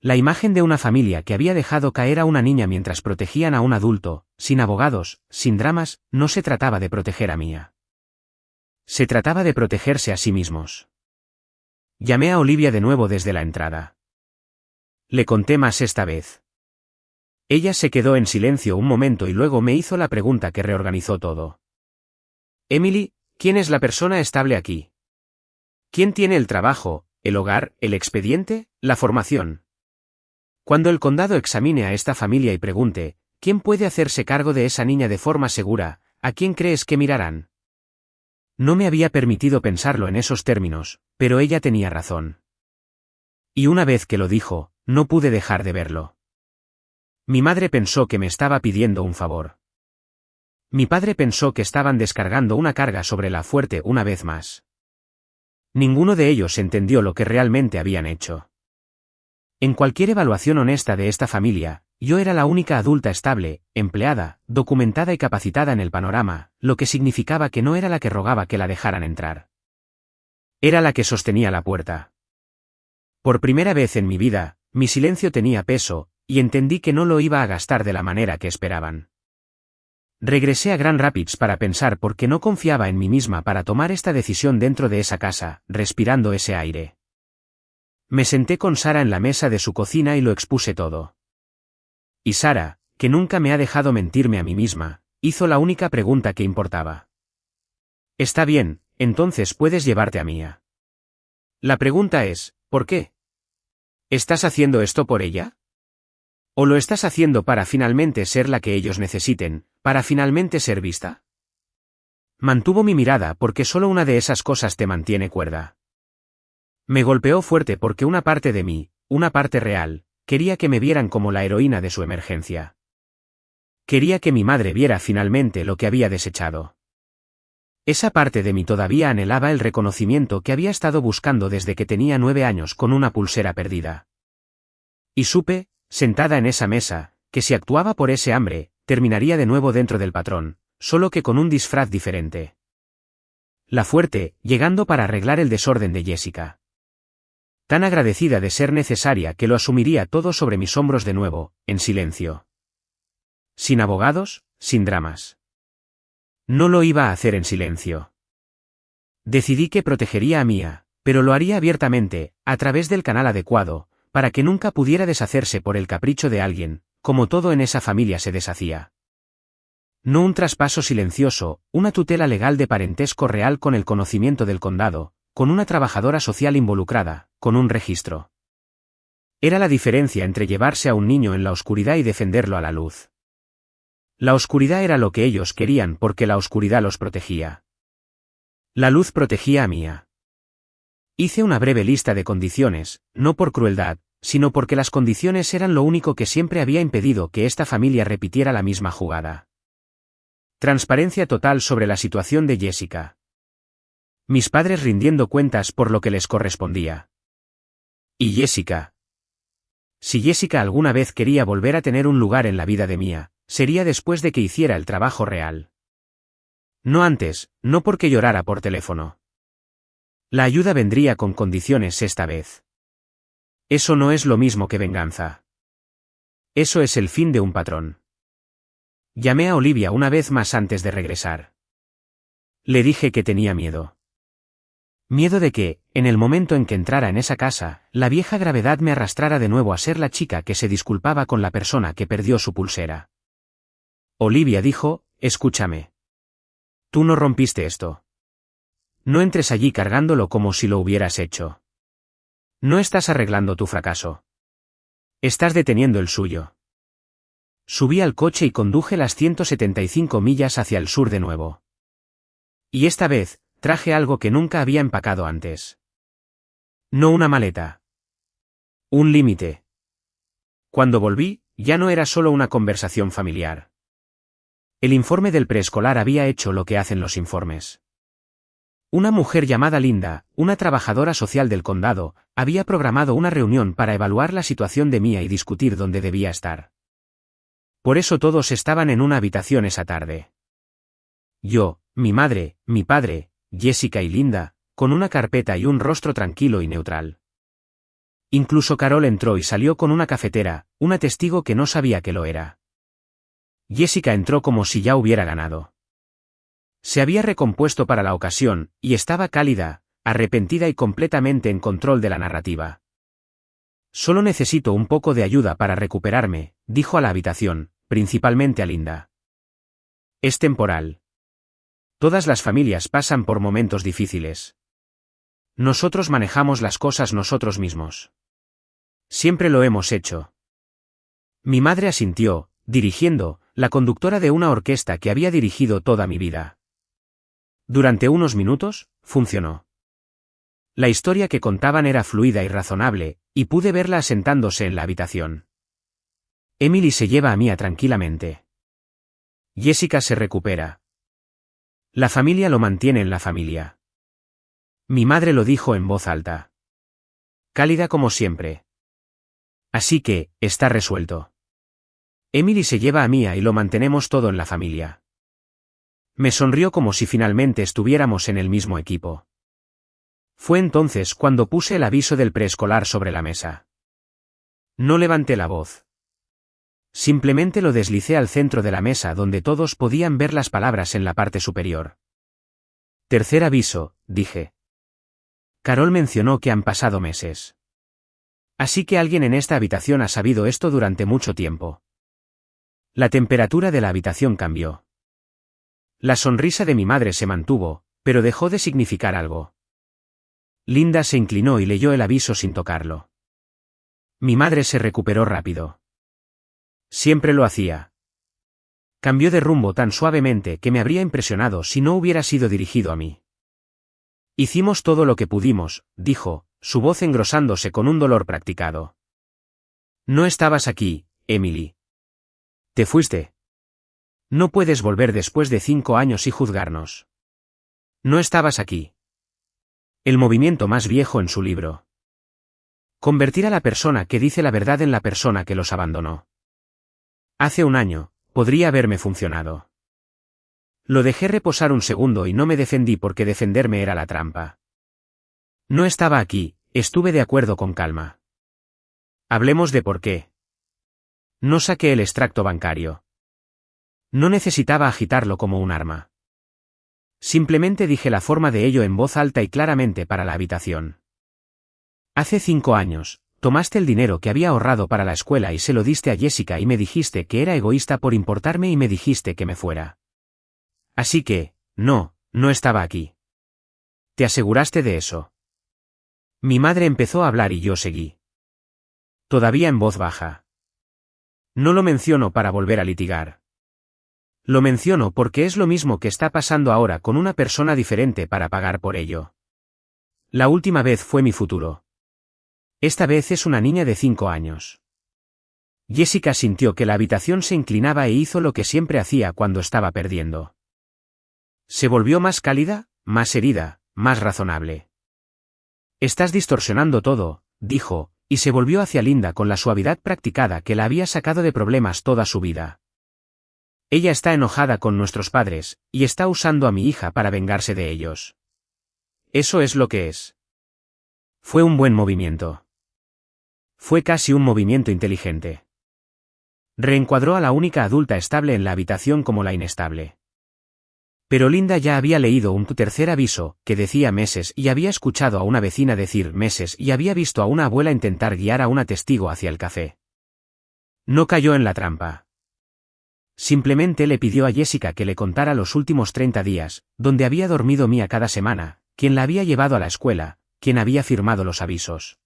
La imagen de una familia que había dejado caer a una niña mientras protegían a un adulto, sin abogados, sin dramas, no se trataba de proteger a Mía. Se trataba de protegerse a sí mismos. Llamé a Olivia de nuevo desde la entrada. Le conté más esta vez. Ella se quedó en silencio un momento y luego me hizo la pregunta que reorganizó todo. Emily, ¿quién es la persona estable aquí? ¿Quién tiene el trabajo, el hogar, el expediente, la formación? Cuando el condado examine a esta familia y pregunte, ¿quién puede hacerse cargo de esa niña de forma segura? ¿A quién crees que mirarán? No me había permitido pensarlo en esos términos, pero ella tenía razón. Y una vez que lo dijo, no pude dejar de verlo. Mi madre pensó que me estaba pidiendo un favor. Mi padre pensó que estaban descargando una carga sobre la fuerte una vez más. Ninguno de ellos entendió lo que realmente habían hecho. En cualquier evaluación honesta de esta familia, yo era la única adulta estable, empleada, documentada y capacitada en el panorama, lo que significaba que no era la que rogaba que la dejaran entrar. Era la que sostenía la puerta. Por primera vez en mi vida, mi silencio tenía peso, y entendí que no lo iba a gastar de la manera que esperaban. Regresé a Grand Rapids para pensar por qué no confiaba en mí misma para tomar esta decisión dentro de esa casa, respirando ese aire. Me senté con Sara en la mesa de su cocina y lo expuse todo. Y Sara, que nunca me ha dejado mentirme a mí misma, hizo la única pregunta que importaba. Está bien, entonces puedes llevarte a Mía. La pregunta es, ¿por qué? ¿Estás haciendo esto por ella? ¿O lo estás haciendo para finalmente ser la que ellos necesiten, para finalmente ser vista? Mantuvo mi mirada porque solo una de esas cosas te mantiene cuerda. Me golpeó fuerte porque una parte de mí, una parte real, quería que me vieran como la heroína de su emergencia. Quería que mi madre viera finalmente lo que había desechado. Esa parte de mí todavía anhelaba el reconocimiento que había estado buscando desde que tenía 9 años con una pulsera perdida. Y supe, sentada en esa mesa, que si actuaba por ese hambre, terminaría de nuevo dentro del patrón, solo que con un disfraz diferente. La fuerte, llegando para arreglar el desorden de Jessica. Tan agradecida de ser necesaria que lo asumiría todo sobre mis hombros de nuevo, en silencio. Sin abogados, sin dramas. No lo iba a hacer en silencio. Decidí que protegería a Mía, pero lo haría abiertamente, a través del canal adecuado, para que nunca pudiera deshacerse por el capricho de alguien, como todo en esa familia se deshacía. No un traspaso silencioso, una tutela legal de parentesco real con el conocimiento del condado, con una trabajadora social involucrada, con un registro. Era la diferencia entre llevarse a un niño en la oscuridad y defenderlo a la luz. La oscuridad era lo que ellos querían porque la oscuridad los protegía. La luz protegía a Mía. Hice una breve lista de condiciones, no por crueldad, sino porque las condiciones eran lo único que siempre había impedido que esta familia repitiera la misma jugada. Transparencia total sobre la situación de Jessica. Mis padres rindiendo cuentas por lo que les correspondía. ¿Y Jessica? Si Jessica alguna vez quería volver a tener un lugar en la vida de Mía, sería después de que hiciera el trabajo real. No antes, no porque llorara por teléfono. La ayuda vendría con condiciones esta vez. Eso no es lo mismo que venganza. Eso es el fin de un patrón. Llamé a Olivia una vez más antes de regresar. Le dije que tenía miedo. Miedo de que, en el momento en que entrara en esa casa, la vieja gravedad me arrastrara de nuevo a ser la chica que se disculpaba con la persona que perdió su pulsera. Olivia dijo, escúchame. Tú no rompiste esto. No entres allí cargándolo como si lo hubieras hecho. No estás arreglando tu fracaso. Estás deteniendo el suyo. Subí al coche y conduje las 175 millas hacia el sur de nuevo. Y esta vez, traje algo que nunca había empacado antes. No una maleta. Un límite. Cuando volví, ya no era solo una conversación familiar. El informe del preescolar había hecho lo que hacen los informes. Una mujer llamada Linda, una trabajadora social del condado, había programado una reunión para evaluar la situación de Mía y discutir dónde debía estar. Por eso todos estaban en una habitación esa tarde. Yo, mi madre, mi padre, Jessica y Linda, con una carpeta y un rostro tranquilo y neutral. Incluso Carol entró y salió con una cafetera, una testigo que no sabía que lo era. Jessica entró como si ya hubiera ganado. Se había recompuesto para la ocasión, y estaba cálida, arrepentida y completamente en control de la narrativa. Solo necesito un poco de ayuda para recuperarme, dijo a la habitación, principalmente a Linda. Es temporal. Todas las familias pasan por momentos difíciles. Nosotros manejamos las cosas nosotros mismos. Siempre lo hemos hecho. Mi madre asintió, dirigiendo, la conductora de una orquesta que había dirigido toda mi vida. Durante unos minutos, funcionó. La historia que contaban era fluida y razonable, y pude verla asentándose en la habitación. Emily se lleva a Mía tranquilamente. Jessica se recupera. La familia lo mantiene en la familia. Mi madre lo dijo en voz alta. Cálida como siempre. Así que, está resuelto. Emily se lleva a Mia y lo mantenemos todo en la familia. Me sonrió como si finalmente estuviéramos en el mismo equipo. Fue entonces cuando puse el aviso del preescolar sobre la mesa. No levanté la voz. Simplemente lo deslicé al centro de la mesa donde todos podían ver las palabras en la parte superior. Tercer aviso, dije. Carol mencionó que han pasado meses. Así que alguien en esta habitación ha sabido esto durante mucho tiempo. La temperatura de la habitación cambió. La sonrisa de mi madre se mantuvo, pero dejó de significar algo. Linda se inclinó y leyó el aviso sin tocarlo. Mi madre se recuperó rápido. Siempre lo hacía. Cambió de rumbo tan suavemente que me habría impresionado si no hubiera sido dirigido a mí. Hicimos todo lo que pudimos, dijo, su voz engrosándose con un dolor practicado. No estabas aquí, Emily. Te fuiste. No puedes volver después de 5 años y juzgarnos. No estabas aquí. El movimiento más viejo en su libro. Convertir a la persona que dice la verdad en la persona que los abandonó. Hace un año, podría haberme funcionado. Lo dejé reposar un segundo y no me defendí porque defenderme era la trampa. No estaba aquí, estuve de acuerdo con calma. Hablemos de por qué. No saqué el extracto bancario. No necesitaba agitarlo como un arma. Simplemente dije la forma de ello en voz alta y claramente para la habitación. Hace 5 años, tomaste el dinero que había ahorrado para la escuela y se lo diste a Jessica y me dijiste que era egoísta por importarme y me dijiste que me fuera. Así que, no estaba aquí. ¿Te aseguraste de eso? Mi madre empezó a hablar y yo seguí. Todavía en voz baja. No lo menciono para volver a litigar. Lo menciono porque es lo mismo que está pasando ahora con una persona diferente para pagar por ello. La última vez fue mi futuro. Esta vez es una niña de 5 años. Jessica sintió que la habitación se inclinaba e hizo lo que siempre hacía cuando estaba perdiendo. Se volvió más cálida, más herida, más razonable. Estás distorsionando todo, dijo, y se volvió hacia Linda con la suavidad practicada que la había sacado de problemas toda su vida. Ella está enojada con nuestros padres, y está usando a mi hija para vengarse de ellos. Eso es lo que es. Fue un buen movimiento. Fue casi un movimiento inteligente. Reencuadró a la única adulta estable en la habitación como la inestable. Pero Linda ya había leído un tercer aviso, que decía meses y había escuchado a una vecina decir meses y había visto a una abuela intentar guiar a una testigo hacia el café. No cayó en la trampa. Simplemente le pidió a Jessica que le contara los últimos 30 días, donde había dormido Mia cada semana, quién la había llevado a la escuela, quién había firmado los avisos.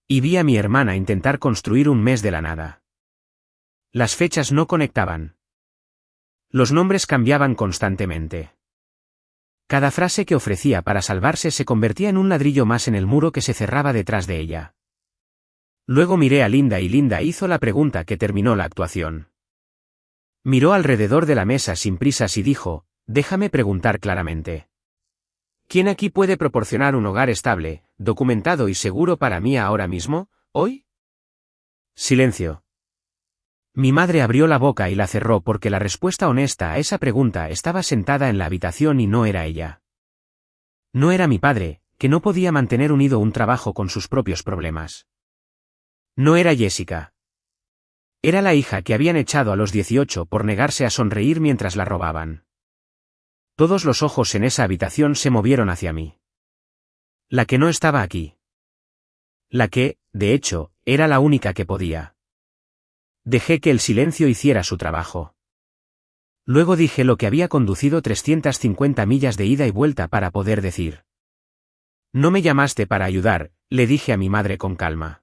Y vi a mi hermana intentar construir un mes de la nada. Las fechas no conectaban. Los nombres cambiaban constantemente. Cada frase que ofrecía para salvarse se convertía en un ladrillo más en el muro que se cerraba detrás de ella. Luego miré a Linda y Linda hizo la pregunta que terminó la actuación. Miró alrededor de la mesa sin prisas y dijo, déjame preguntar claramente. ¿Quién aquí puede proporcionar un hogar estable, documentado y seguro para mí ahora mismo, hoy? Silencio. Mi madre abrió la boca y la cerró porque la respuesta honesta a esa pregunta estaba sentada en la habitación y no era ella. No era mi padre, que no podía mantener unido un trabajo con sus propios problemas. No era Jessica. Era la hija que habían echado a los 18 por negarse a sonreír mientras la robaban. Todos los ojos en esa habitación se movieron hacia mí. La que no estaba aquí. La que, de hecho, era la única que podía. Dejé que el silencio hiciera su trabajo. Luego dije lo que había conducido 350 millas de ida y vuelta para poder decir. No me llamaste para ayudar, le dije a mi madre con calma.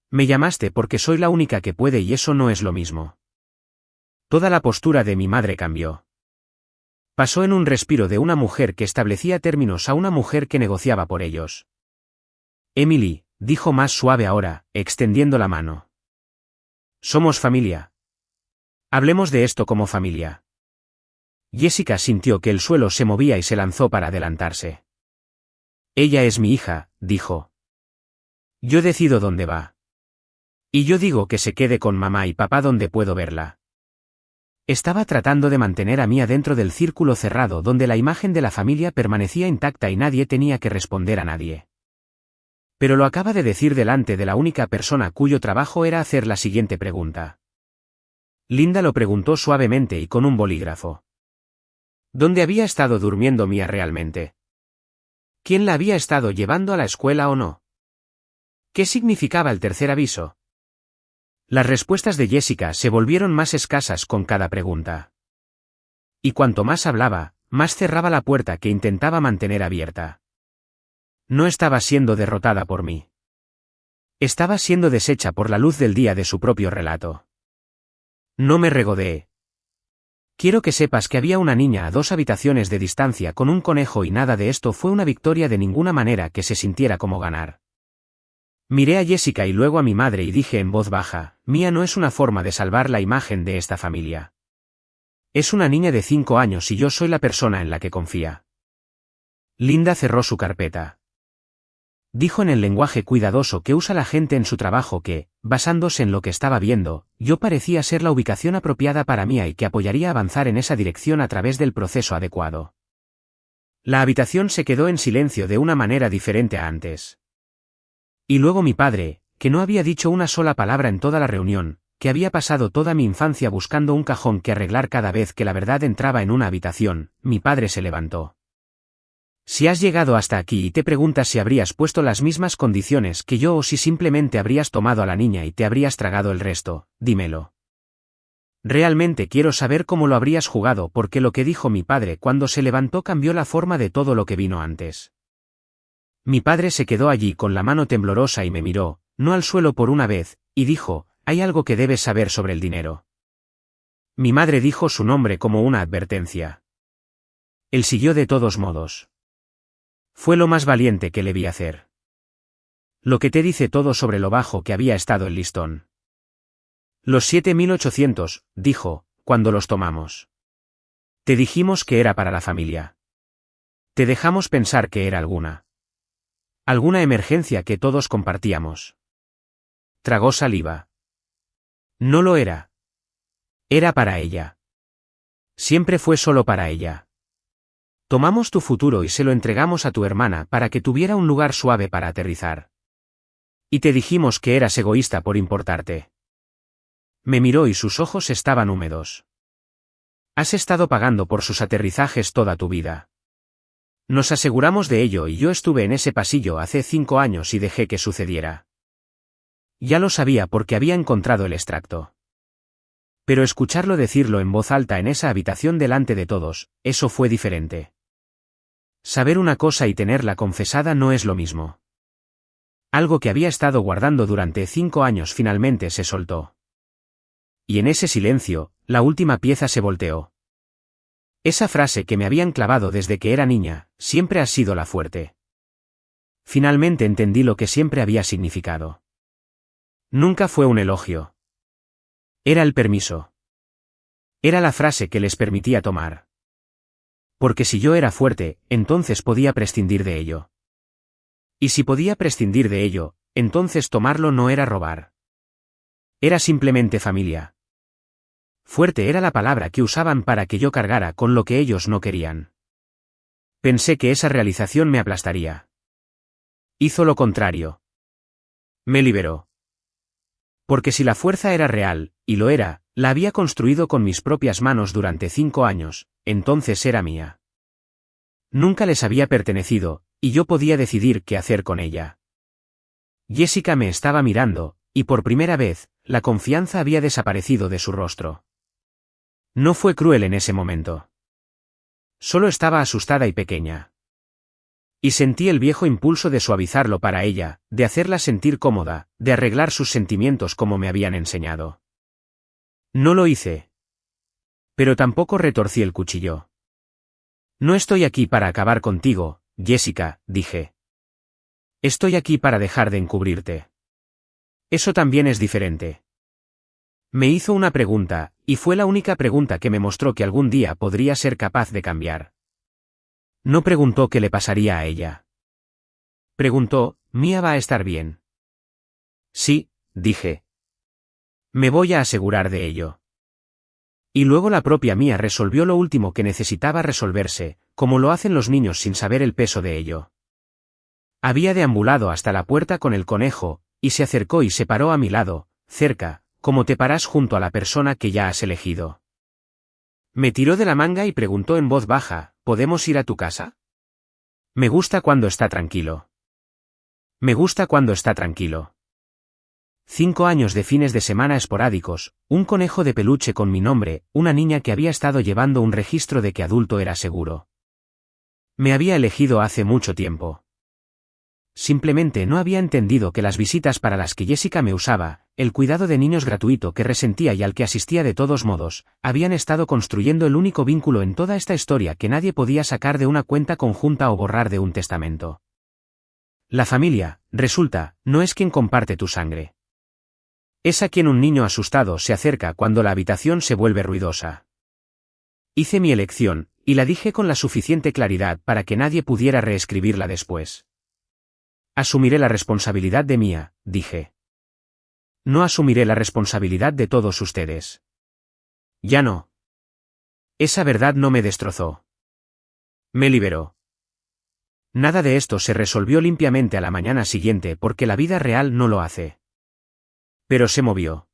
Me llamaste porque soy la única que puede y eso no es lo mismo. Toda la postura de mi madre cambió. Pasó en un respiro de una mujer que establecía términos a una mujer que negociaba por ellos. Emily, dijo más suave ahora, extendiendo la mano. Somos familia. Hablemos de esto como familia. Jessica sintió que el suelo se movía y se lanzó para adelantarse. Ella es mi hija, dijo. Yo decido dónde va. Y yo digo que se quede con mamá y papá donde puedo verla. Estaba tratando de mantener a Mia dentro del círculo cerrado donde la imagen de la familia permanecía intacta y nadie tenía que responder a nadie. Pero lo acaba de decir delante de la única persona cuyo trabajo era hacer la siguiente pregunta. Linda lo preguntó suavemente y con un bolígrafo. ¿Dónde había estado durmiendo Mia realmente? ¿Quién la había estado llevando a la escuela o no? ¿Qué significaba el tercer aviso? Las respuestas de Jessica se volvieron más escasas con cada pregunta. Y cuanto más hablaba, más cerraba la puerta que intentaba mantener abierta. No estaba siendo derrotada por mí. Estaba siendo deshecha por la luz del día de su propio relato. No me regodeé. Quiero que sepas que había una niña a 2 habitaciones de distancia con un conejo y nada de esto fue una victoria de ninguna manera que se sintiera como ganar. Miré a Jessica y luego a mi madre y dije en voz baja, Mia no es una forma de salvar la imagen de esta familia. Es una niña de 5 años y yo soy la persona en la que confía. Linda cerró su carpeta. Dijo en el lenguaje cuidadoso que usa la gente en su trabajo que, basándose en lo que estaba viendo, yo parecía ser la ubicación apropiada para Mia y que apoyaría avanzar en esa dirección a través del proceso adecuado. La habitación se quedó en silencio de una manera diferente a antes. Y luego mi padre, que no había dicho una sola palabra en toda la reunión, que había pasado toda mi infancia buscando un cajón que arreglar cada vez que la verdad entraba en una habitación, mi padre se levantó. Si has llegado hasta aquí y te preguntas si habrías puesto las mismas condiciones que yo o si simplemente habrías tomado a la niña y te habrías tragado el resto, dímelo. Realmente quiero saber cómo lo habrías jugado porque lo que dijo mi padre cuando se levantó cambió la forma de todo lo que vino antes. Mi padre se quedó allí con la mano temblorosa y me miró, no al suelo por una vez, y dijo, hay algo que debes saber sobre el dinero. Mi madre dijo su nombre como una advertencia. Él siguió de todos modos. Fue lo más valiente que le vi hacer. Lo que te dice todo sobre lo bajo que había estado el listón. Los 7.800, dijo, cuando los tomamos. Te dijimos que era para la familia. Te dejamos pensar que era alguna emergencia que todos compartíamos. Tragó saliva. No lo era. Era para ella. Siempre fue solo para ella. Tomamos tu futuro y se lo entregamos a tu hermana para que tuviera un lugar suave para aterrizar. Y te dijimos que eras egoísta por importarte. Me miró y sus ojos estaban húmedos. Has estado pagando por sus aterrizajes toda tu vida. Nos aseguramos de ello y yo estuve en ese pasillo hace 5 años y dejé que sucediera. Ya lo sabía porque había encontrado el extracto. Pero escucharlo decirlo en voz alta en esa habitación delante de todos, eso fue diferente. Saber una cosa y tenerla confesada no es lo mismo. Algo que había estado guardando durante 5 años finalmente se soltó. Y en ese silencio, la última pieza se volteó. Esa frase que me habían clavado desde que era niña, siempre ha sido la fuerte. Finalmente entendí lo que siempre había significado. Nunca fue un elogio. Era el permiso. Era la frase que les permitía tomar. Porque si yo era fuerte, entonces podía prescindir de ello. Y si podía prescindir de ello, entonces tomarlo no era robar. Era simplemente familia. Fuerte era la palabra que usaban para que yo cargara con lo que ellos no querían. Pensé que esa realización me aplastaría. Hizo lo contrario. Me liberó. Porque si la fuerza era real, y lo era, la había construido con mis propias manos durante 5 años, entonces era mía. Nunca les había pertenecido, y yo podía decidir qué hacer con ella. Jessica me estaba mirando, y por primera vez, la confianza había desaparecido de su rostro. No fue cruel en ese momento. Solo estaba asustada y pequeña. Y sentí el viejo impulso de suavizarlo para ella, de hacerla sentir cómoda, de arreglar sus sentimientos como me habían enseñado. No lo hice. Pero tampoco retorcí el cuchillo. No estoy aquí para acabar contigo, Jessica, dije. Estoy aquí para dejar de encubrirte. Eso también es diferente. Me hizo una pregunta, y fue la única pregunta que me mostró que algún día podría ser capaz de cambiar. No preguntó qué le pasaría a ella. Preguntó, ¿Mia va a estar bien? Sí, dije. Me voy a asegurar de ello. Y luego la propia Mia resolvió lo último que necesitaba resolverse, como lo hacen los niños sin saber el peso de ello. Había deambulado hasta la puerta con el conejo, y se acercó y se paró a mi lado, cerca, como te paras junto a la persona que ya has elegido. Me tiró de la manga y preguntó en voz baja, ¿podemos ir a tu casa? Me gusta cuando está tranquilo. Me gusta cuando está tranquilo. 5 años de fines de semana esporádicos, un conejo de peluche con mi nombre, una niña que había estado llevando un registro de que adulto era seguro. Me había elegido hace mucho tiempo. Simplemente no había entendido que las visitas para las que Jessica me usaba, el cuidado de niños gratuito que resentía y al que asistía de todos modos, habían estado construyendo el único vínculo en toda esta historia que nadie podía sacar de una cuenta conjunta o borrar de un testamento. La familia, resulta, no es quien comparte tu sangre. Es a quien un niño asustado se acerca cuando la habitación se vuelve ruidosa. Hice mi elección, y la dije con la suficiente claridad para que nadie pudiera reescribirla después. Asumiré la responsabilidad de Mia, dije. No asumiré la responsabilidad de todos ustedes. Ya no. Esa verdad no me destrozó. Me liberó. Nada de esto se resolvió limpiamente a la mañana siguiente porque la vida real no lo hace. Pero se movió.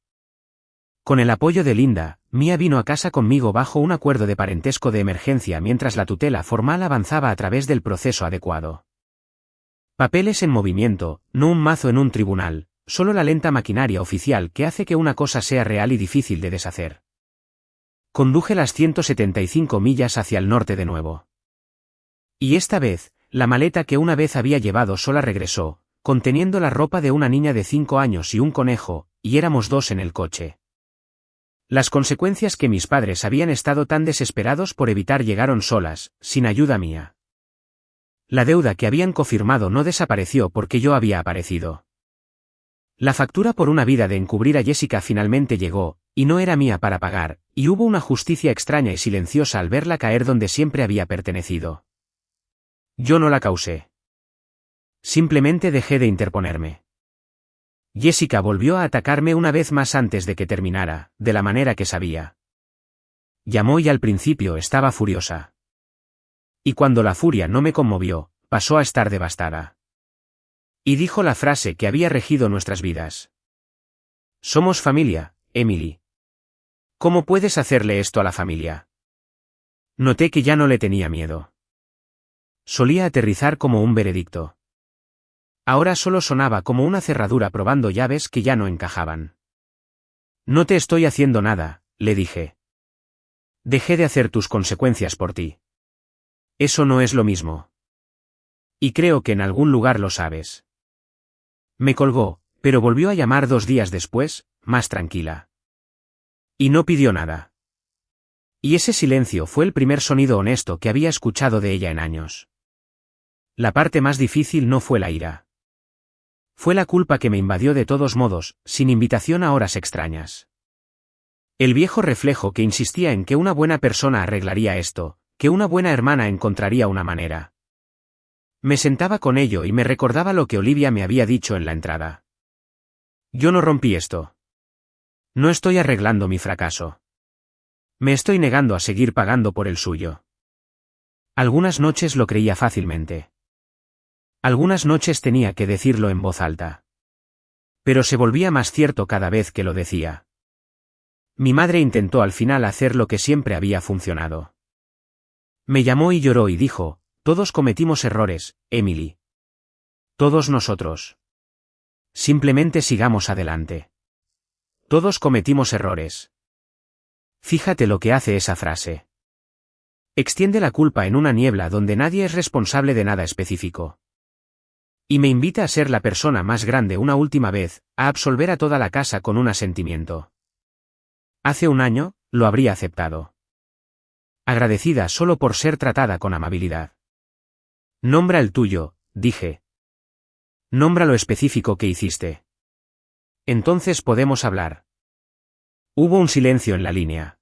Con el apoyo de Linda, Mia vino a casa conmigo bajo un acuerdo de parentesco de emergencia mientras la tutela formal avanzaba a través del proceso adecuado. Papeles en movimiento, no un mazo en un tribunal, solo la lenta maquinaria oficial que hace que una cosa sea real y difícil de deshacer. Conduje las 175 millas hacia el norte de nuevo. Y esta vez, la maleta que una vez había llevado sola regresó, conteniendo la ropa de una niña de 5 años y un conejo, y éramos 2 en el coche. Las consecuencias que mis padres habían estado tan desesperados por evitar llegaron solas, sin ayuda mía. La deuda que habían confirmado no desapareció porque yo había aparecido. La factura por una vida de encubrir a Jessica finalmente llegó, y no era mía para pagar, y hubo una justicia extraña y silenciosa al verla caer donde siempre había pertenecido. Yo no la causé. Simplemente dejé de interponerme. Jessica volvió a atacarme una vez más antes de que terminara, de la manera que sabía. Llamó y al principio estaba furiosa. Y cuando la furia no me conmovió, pasó a estar devastada. Y dijo la frase que había regido nuestras vidas. Somos familia, Emily. ¿Cómo puedes hacerle esto a la familia? Noté que ya no le tenía miedo. Solía aterrizar como un veredicto. Ahora solo sonaba como una cerradura probando llaves que ya no encajaban. No te estoy haciendo nada, le dije. Dejé de hacer tus consecuencias por ti. Eso no es lo mismo. Y creo que en algún lugar lo sabes. Me colgó, pero volvió a llamar 2 días después, más tranquila. Y no pidió nada. Y ese silencio fue el primer sonido honesto que había escuchado de ella en años. La parte más difícil no fue la ira. Fue la culpa que me invadió de todos modos, sin invitación a horas extrañas. El viejo reflejo que insistía en que una buena persona arreglaría esto, que una buena hermana encontraría una manera. Me sentaba con ello y me recordaba lo que Olivia me había dicho en la entrada. Yo no rompí esto. No estoy arreglando mi fracaso. Me estoy negando a seguir pagando por el suyo. Algunas noches lo creía fácilmente. Algunas noches tenía que decirlo en voz alta. Pero se volvía más cierto cada vez que lo decía. Mi madre intentó al final hacer lo que siempre había funcionado. Me llamó y lloró y dijo, todos cometimos errores, Emily. Todos nosotros. Simplemente sigamos adelante. Todos cometimos errores. Fíjate lo que hace esa frase. Extiende la culpa en una niebla donde nadie es responsable de nada específico. Y me invita a ser la persona más grande una última vez, a absolver a toda la casa con un asentimiento. Hace un año, lo habría aceptado. Agradecida solo por ser tratada con amabilidad. Nombra el tuyo, dije. Nombra lo específico que hiciste. Entonces podemos hablar. Hubo un silencio en la línea.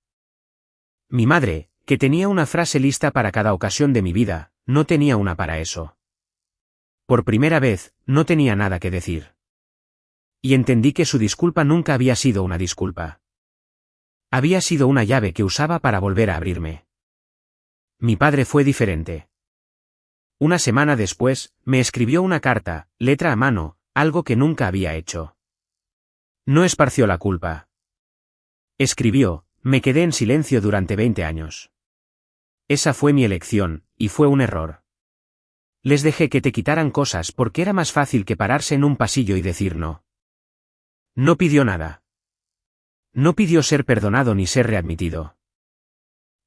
Mi madre, que tenía una frase lista para cada ocasión de mi vida, no tenía una para eso. Por primera vez, no tenía nada que decir. Y entendí que su disculpa nunca había sido una disculpa. Había sido una llave que usaba para volver a abrirme. Mi padre fue diferente. Una semana después, me escribió una carta, letra a mano, algo que nunca había hecho. No esparció la culpa. Escribió: me quedé en silencio durante 20 años. Esa fue mi elección, y fue un error. Les dejé que te quitaran cosas porque era más fácil que pararse en un pasillo y decir no. No pidió nada. No pidió ser perdonado ni ser readmitido.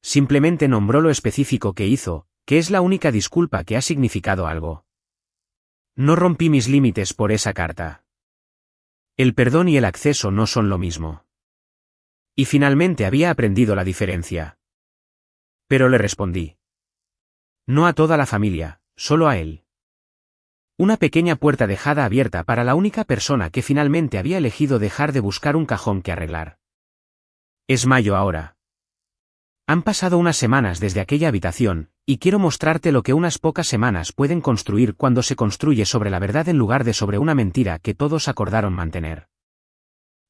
Simplemente nombró lo específico que hizo, que es la única disculpa que ha significado algo. No rompí mis límites por esa carta. El perdón y el acceso no son lo mismo. Y finalmente había aprendido la diferencia. Pero le respondí. No a toda la familia, solo a él. Una pequeña puerta dejada abierta para la única persona que finalmente había elegido dejar de buscar un cajón que arreglar. Es mayo ahora. Han pasado unas semanas desde aquella habitación, y quiero mostrarte lo que unas pocas semanas pueden construir cuando se construye sobre la verdad en lugar de sobre una mentira que todos acordaron mantener.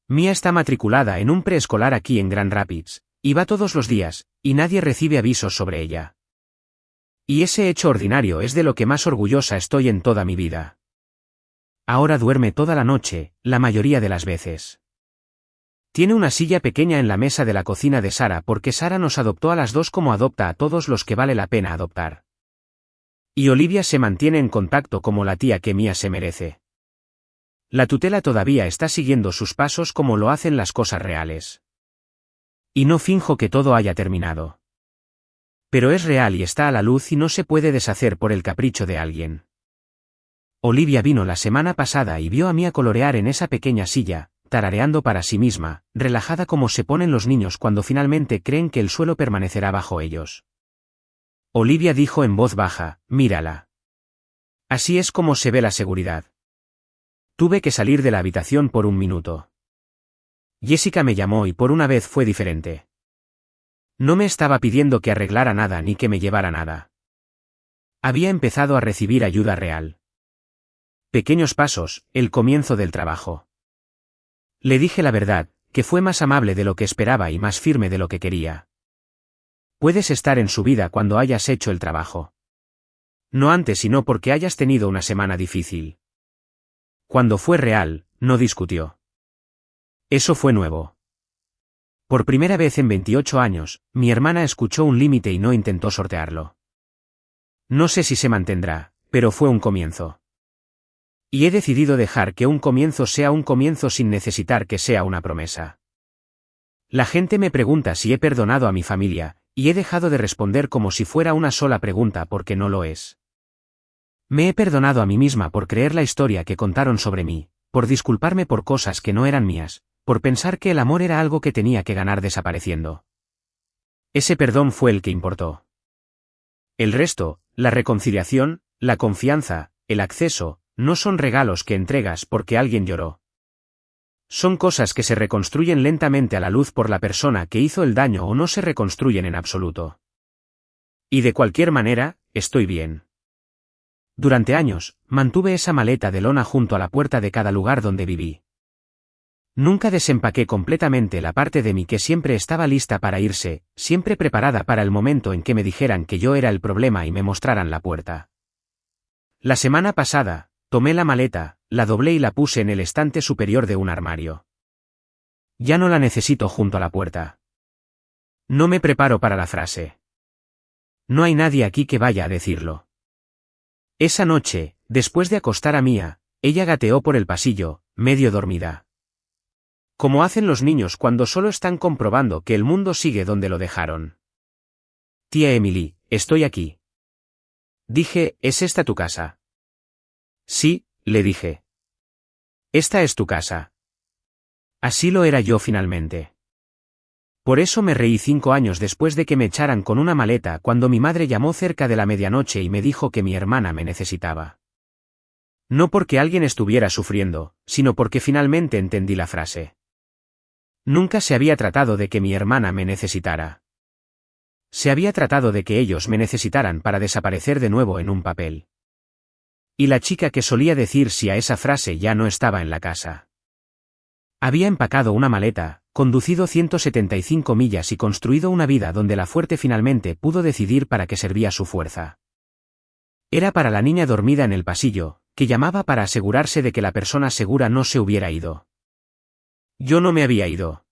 Mia está matriculada en un preescolar aquí en Grand Rapids, y va todos los días, y nadie recibe avisos sobre ella. Y ese hecho ordinario es de lo que más orgullosa estoy en toda mi vida. Ahora duerme toda la noche, la mayoría de las veces. Tiene una silla pequeña en la mesa de la cocina de Sara porque Sara nos adoptó a las dos como adopta a todos los que vale la pena adoptar. Y Olivia se mantiene en contacto como la tía que Mia se merece. La tutela todavía está siguiendo sus pasos como lo hacen las cosas reales. Y no finjo que todo haya terminado. Pero es real y está a la luz y no se puede deshacer por el capricho de alguien. Olivia vino la semana pasada y vio a Mia colorear en esa pequeña silla, tarareando para sí misma, relajada como se ponen los niños cuando finalmente creen que el suelo permanecerá bajo ellos. Olivia dijo en voz baja: mírala. Así es como se ve la seguridad. Tuve que salir de la habitación por un minuto. Jessica me llamó y por una vez fue diferente. No me estaba pidiendo que arreglara nada ni que me llevara nada. Había empezado a recibir ayuda real. Pequeños pasos, el comienzo del trabajo. Le dije la verdad, que fue más amable de lo que esperaba y más firme de lo que quería. Puedes estar en su vida cuando hayas hecho el trabajo. No antes sino porque hayas tenido una semana difícil. Cuando fue real, no discutió. Eso fue nuevo. Por primera vez en 28 años, mi hermana escuchó un límite y no intentó sortearlo. No sé si se mantendrá, pero fue un comienzo. Y he decidido dejar que un comienzo sea un comienzo sin necesitar que sea una promesa. La gente me pregunta si he perdonado a mi familia, y he dejado de responder como si fuera una sola pregunta porque no lo es. Me he perdonado a mí misma por creer la historia que contaron sobre mí, por disculparme por cosas que no eran mías, por pensar que el amor era algo que tenía que ganar desapareciendo. Ese perdón fue el que importó. El resto, la reconciliación, la confianza, el acceso, no son regalos que entregas porque alguien lloró. Son cosas que se reconstruyen lentamente a la luz por la persona que hizo el daño o no se reconstruyen en absoluto. Y de cualquier manera, estoy bien. Durante años, mantuve esa maleta de lona junto a la puerta de cada lugar donde viví. Nunca desempaqué completamente la parte de mí que siempre estaba lista para irse, siempre preparada para el momento en que me dijeran que yo era el problema y me mostraran la puerta. La semana pasada, tomé la maleta, la doblé y la puse en el estante superior de un armario. Ya no la necesito junto a la puerta. No me preparo para la frase. No hay nadie aquí que vaya a decirlo. Esa noche, después de acostar a Mia, ella gateó por el pasillo, medio dormida. Como hacen los niños cuando solo están comprobando que el mundo sigue donde lo dejaron. Tía Emily, estoy aquí. Dije, ¿es esta tu casa? Sí, le dije. Esta es tu casa. Así lo era yo finalmente. Por eso me reí 5 años después de que me echaran con una maleta cuando mi madre llamó cerca de la medianoche y me dijo que mi hermana me necesitaba. No porque alguien estuviera sufriendo, sino porque finalmente entendí la frase. Nunca se había tratado de que mi hermana me necesitara. Se había tratado de que ellos me necesitaran para desaparecer de nuevo en un papel. Y la chica que solía decir sí a esa frase ya no estaba en la casa. Había empacado una maleta, conducido 175 millas y construido una vida donde la fuerte finalmente pudo decidir para qué servía su fuerza. Era para la niña dormida en el pasillo, que llamaba para asegurarse de que la persona segura no se hubiera ido. Yo no me había ido.